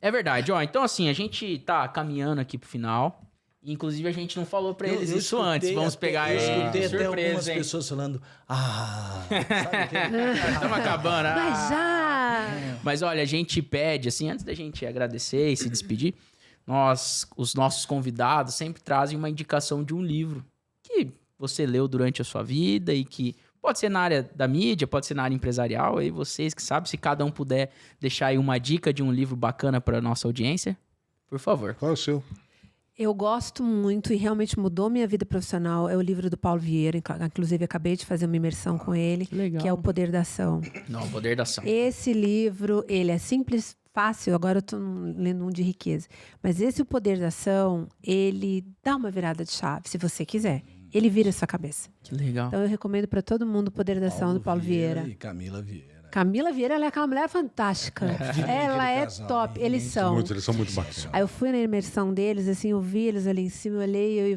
É verdade, ó. Então, assim, a gente tá caminhando aqui pro final. Inclusive, a gente não falou pra eles isso antes. Vamos pegar eles de surpresa, até algumas hein? pessoas falando, sabe Estamos acabando. Mas já! Mas, olha, a gente pede, assim, antes da gente agradecer e se despedir, os nossos convidados sempre trazem uma indicação de um livro que você leu durante a sua vida e que pode ser na área da mídia, pode ser na área empresarial, aí vocês que sabem, se cada um puder deixar aí uma dica de um livro bacana para nossa audiência, por favor. Qual é o seu? Eu gosto muito e realmente mudou minha vida profissional. É o livro do Paulo Vieira, inclusive acabei de fazer uma imersão com ele, legal. Que é O Poder da Ação. Não, O Poder da Ação. Esse livro, ele é simples, fácil, agora eu estou lendo um de riqueza. Mas esse O Poder da Ação, ele dá uma virada de chave, se você quiser. Ele vira a sua cabeça. Que legal. Então eu recomendo para todo mundo O Poder da Ação do Paulo Vieira. E Camila Vieira. Camila Vieira, ela é aquela mulher fantástica. Ela é casal, top. Eles são. Eles são muito bacanas. Aí eu fui na imersão deles, assim, eu vi eles ali em cima, eu olhei,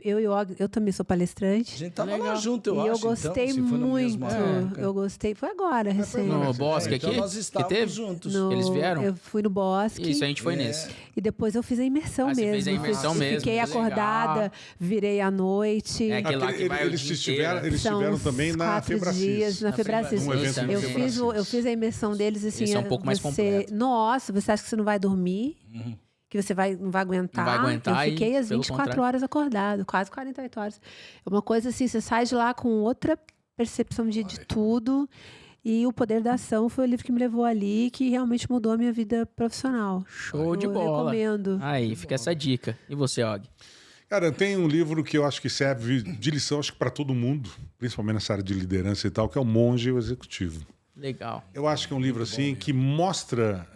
eu e o Og, eu também sou palestrante. A gente tava lá junto, eu e acho. eu gostei então, se foi no muito. mesmo época. Eu gostei. Foi agora, recente. No Bosque aqui? Então nós que estávamos teve? juntos. Eles vieram? Eu fui no Bosque. Isso, a gente foi nesse. E depois eu fiz a imersão Você mesmo. fez a imersão mesmo. Fiquei que acordada, legal. virei à noite. É aquele lá que vai Eles estiveram também na 4 Febracis. dias na Febracis. Um evento no Eu Febracis. fiz a imersão deles assim. Eles são um pouco mais completos. Nossa, você acha que você não vai dormir? Que você não vai aguentar? Não vai aguentar. Eu fiquei as pelo 24 contrário. horas acordado, quase 48 horas. É uma coisa assim, você sai de lá com outra percepção de tudo. E O Poder da Ação foi o livro que me levou ali, que realmente mudou a minha vida profissional. Show de bola. Eu recomendo. Aí, fica essa dica. E você, Og? Cara, tem um livro que eu acho que serve de lição, acho que para todo mundo, principalmente nessa área de liderança e tal, que é O Monge e o Executivo. Legal. Eu acho que é um livro assim que mostra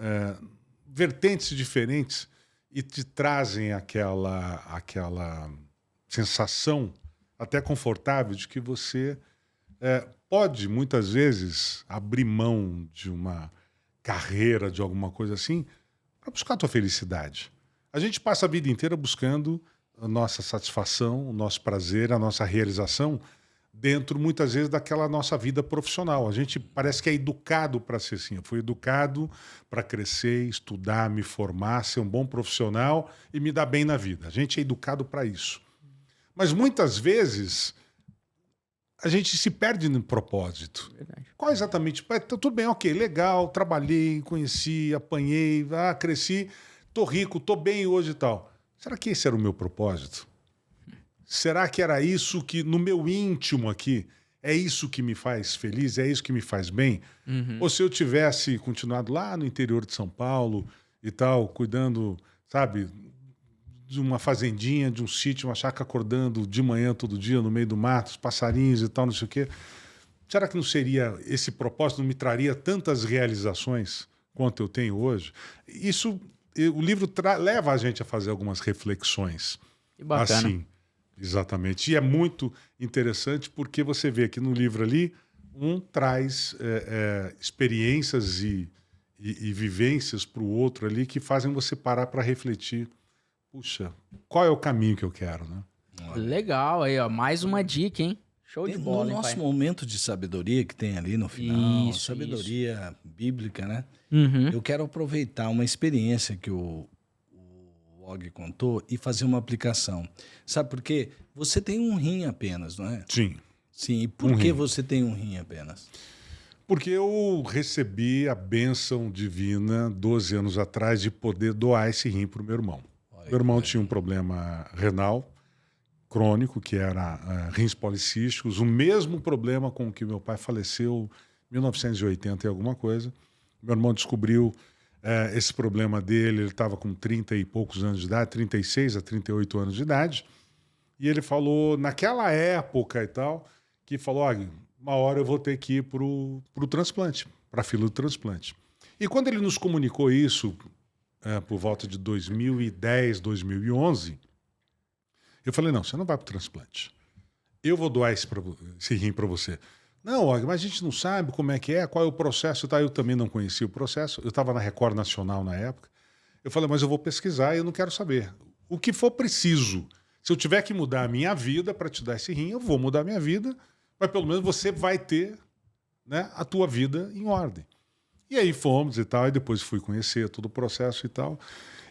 vertentes diferentes e te trazem aquela sensação até confortável de que você pode, muitas vezes, abrir mão de uma carreira, de alguma coisa assim, para buscar a tua felicidade. A gente passa a vida inteira buscando a nossa satisfação, o nosso prazer, a nossa realização dentro, muitas vezes, daquela nossa vida profissional. A gente parece que é educado para ser assim. Eu fui educado para crescer, estudar, me formar, ser um bom profissional e me dar bem na vida. A gente é educado para isso. Mas, muitas vezes, a gente se perde no propósito. Verdade. Qual exatamente? Tudo bem, ok, legal, trabalhei, conheci, apanhei, cresci, tô rico, tô bem hoje e tal. Será que esse era o meu propósito? Será que era isso que, no meu íntimo aqui, é isso que me faz feliz? É isso que me faz bem? Ou se eu tivesse continuado lá no interior de São Paulo e tal, cuidando, sabe, de uma fazendinha, de um sítio, uma chácara, acordando de manhã todo dia no meio do mato, os passarinhos e tal, não sei o quê. Será que não seria esse propósito, não me traria tantas realizações quanto eu tenho hoje? Isso, o livro leva a gente a fazer algumas reflexões. Que bacana. Assim, exatamente. E é muito interessante porque você vê que no livro ali, traz experiências e vivências para o outro ali que fazem você parar para refletir. Puxa, qual é o caminho que eu quero, né? Legal, aí, ó. Mais uma dica, hein? Show de bola, no hein, nosso pai? momento de sabedoria que tem ali no final, Isso, sabedoria bíblica, né? Uhum. Eu quero aproveitar uma experiência que o Og contou e fazer uma aplicação. Sabe por quê? Você tem um rim apenas, não é? Sim. Sim, e por que você tem um rim apenas? Porque eu recebi a bênção divina 12 anos atrás de poder doar esse rim para o meu irmão. Meu irmão tinha um problema renal crônico, que era rins policísticos, o mesmo problema com que meu pai faleceu em 1980 e alguma coisa. Meu irmão descobriu esse problema dele, ele estava com 30 e poucos anos de idade, 36 a 38 anos de idade, e ele falou, naquela época e tal, que falou, uma hora eu vou ter que ir para o transplante, para a fila do transplante. E quando ele nos comunicou isso, por volta de 2010, 2011, eu falei, não, você não vai para o transplante. Eu vou doar esse rim para você. Não, mas a gente não sabe como é que é, qual é o processo. Tá? Eu também não conhecia o processo. Eu estava na Record Nacional na época. Eu falei, mas eu vou pesquisar e eu não quero saber. O que for preciso. Se eu tiver que mudar a minha vida para te dar esse rim, eu vou mudar a minha vida, mas pelo menos você vai ter, né, a tua vida em ordem. E aí fomos e tal, e depois fui conhecer todo o processo e tal.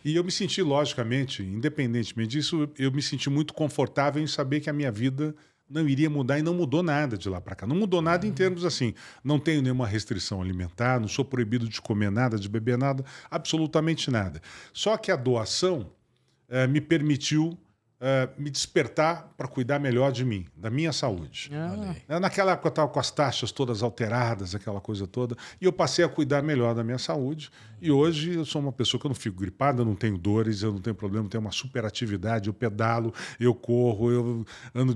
E eu me senti, logicamente, independentemente disso, eu me senti muito confortável em saber que a minha vida não iria mudar e não mudou nada de lá para cá. Não mudou nada em termos assim, não tenho nenhuma restrição alimentar, não sou proibido de comer nada, de beber nada, absolutamente nada. Só que a doação me permitiu me despertar para cuidar melhor de mim, da minha saúde. Naquela época eu estava com as taxas todas alteradas, aquela coisa toda, e eu passei a cuidar melhor da minha saúde. E hoje eu sou uma pessoa que eu não fico gripada, eu não tenho dores, eu não tenho problema, eu tenho uma superatividade, eu pedalo, eu corro, eu ando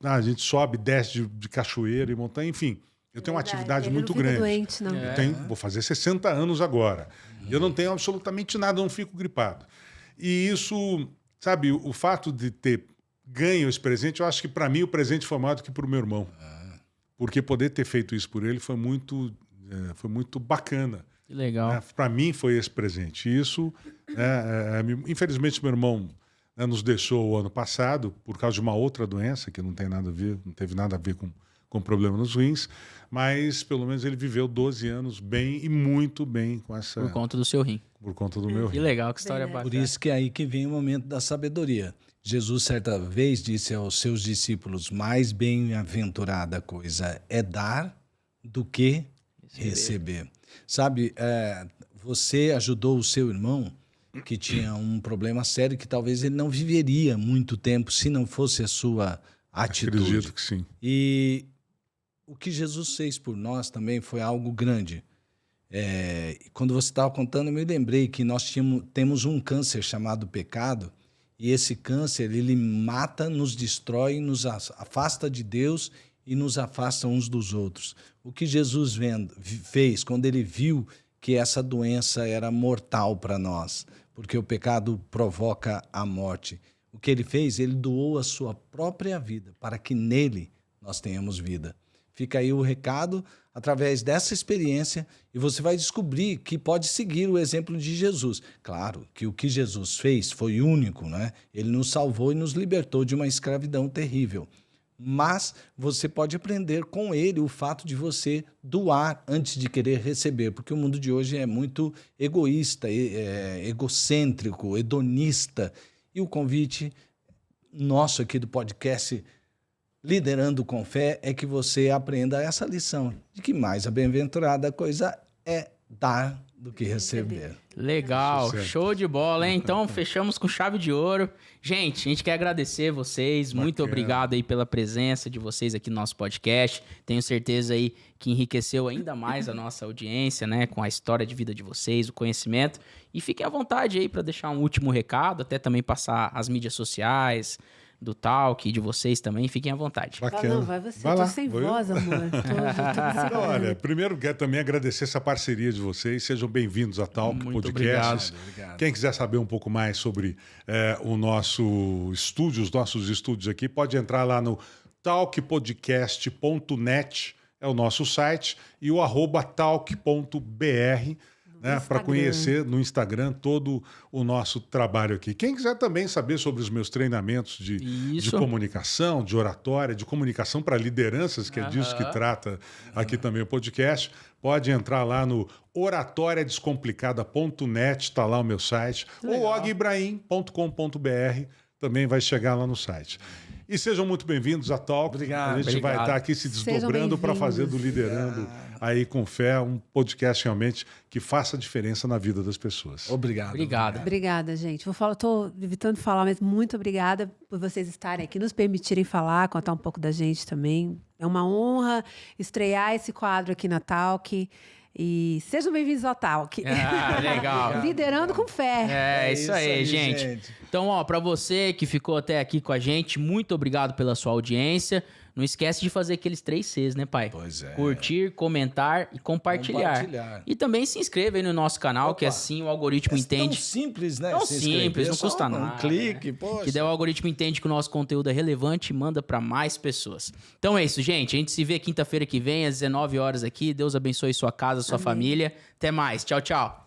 a gente sobe, desce de cachoeira e montanha, enfim. Eu tenho uma atividade muito grande. Doente, não. Vou fazer 60 anos agora. Eu não tenho absolutamente nada, eu não fico gripado. E isso... Sabe, o fato de ter ganho esse presente, eu acho que para mim o presente foi maior do que para o meu irmão. Porque poder ter feito isso por ele foi muito bacana. Que legal. Para mim foi esse presente. E isso, infelizmente, meu irmão nos deixou o ano passado por causa de uma outra doença que não tem nada a ver, não teve nada a ver com problema nos rins, mas pelo menos ele viveu 12 anos bem e muito bem com essa... Por conta do seu rim. Por conta do meu rim. Que legal, que história bacana. Por isso que é aí que vem o momento da sabedoria. Jesus, certa vez, disse aos seus discípulos, mais bem-aventurada coisa é dar do que receber. Sabe, você ajudou o seu irmão, que tinha um problema sério, que talvez ele não viveria muito tempo se não fosse a sua atitude. Acredito que sim. E o que Jesus fez por nós também foi algo grande. Quando você estava contando, eu me lembrei que nós temos um câncer chamado pecado, e esse câncer, ele mata, nos destrói, nos afasta de Deus e nos afasta uns dos outros. O que Jesus fez quando ele viu que essa doença era mortal para nós, porque o pecado provoca a morte. O que ele fez? Ele doou a sua própria vida para que nele nós tenhamos vida. Fica aí o recado através dessa experiência e você vai descobrir que pode seguir o exemplo de Jesus. Claro que o que Jesus fez foi único, né? Ele nos salvou e nos libertou de uma escravidão terrível. Mas você pode aprender com ele o fato de você doar antes de querer receber, porque o mundo de hoje é muito egoísta, egocêntrico, hedonista. E o convite nosso aqui do podcast Liderando com Fé é que você aprenda essa lição de que mais a bem-aventurada coisa é dar do que receber. Legal, Sucesso. Show de bola, hein? Então, fechamos com chave de ouro. Gente, a gente quer agradecer vocês. Bacana. Muito obrigado aí pela presença de vocês aqui no nosso podcast. Tenho certeza aí que enriqueceu ainda mais a nossa audiência, né? Com a história de vida de vocês, o conhecimento. E fiquem à vontade aí para deixar um último recado, até também passar as mídias sociais do Talk, de vocês também. Fiquem à vontade. Bacana. Não, vai você. Vai Tô lá, sem vou eu. voz, amor. Então, olha, primeiro quero também agradecer essa parceria de vocês. Sejam bem-vindos a Talk Muito Podcasts. obrigado. Quem quiser saber um pouco mais sobre o nosso estúdio, os nossos estúdios aqui, pode entrar lá no talkpodcast.net, é o nosso site, e o @talk.br, né, para conhecer no Instagram todo o nosso trabalho aqui. Quem quiser também saber sobre os meus treinamentos de comunicação, de oratória, de comunicação para lideranças, que é disso que trata aqui também o podcast, pode entrar lá no oratoriadescomplicada.net, está lá o meu site, ou ogibrahim.com.br, também vai chegar lá no site. E sejam muito bem-vindos a Talk. Obrigado. A gente vai estar aqui se desdobrando para fazer do Liderando aí com Fé um podcast realmente que faça diferença na vida das pessoas. Obrigado. Obrigada, gente. Tô evitando falar, mas muito obrigada por vocês estarem aqui, nos permitirem falar, contar um pouco da gente também. É uma honra estrear esse quadro aqui na Talk. E sejam bem-vindos ao Talk. Ah, legal. Liderando com Fé. É isso aí, gente. Então, ó, pra você que ficou até aqui com a gente, muito obrigado pela sua audiência. Não esquece de fazer aqueles 3 Cs, né, pai? Pois é. Curtir, comentar e compartilhar. E também se inscreva aí no nosso canal, que assim o algoritmo entende. Tão simples, né? Tão se inscrever, simples, não só custa nada. Um clique, poxa. Que daí o algoritmo entende que o nosso conteúdo é relevante e manda pra mais pessoas. Então é isso, gente. A gente se vê quinta-feira que vem, às 19 horas aqui. Deus abençoe sua casa, sua família. Até mais. Tchau, tchau.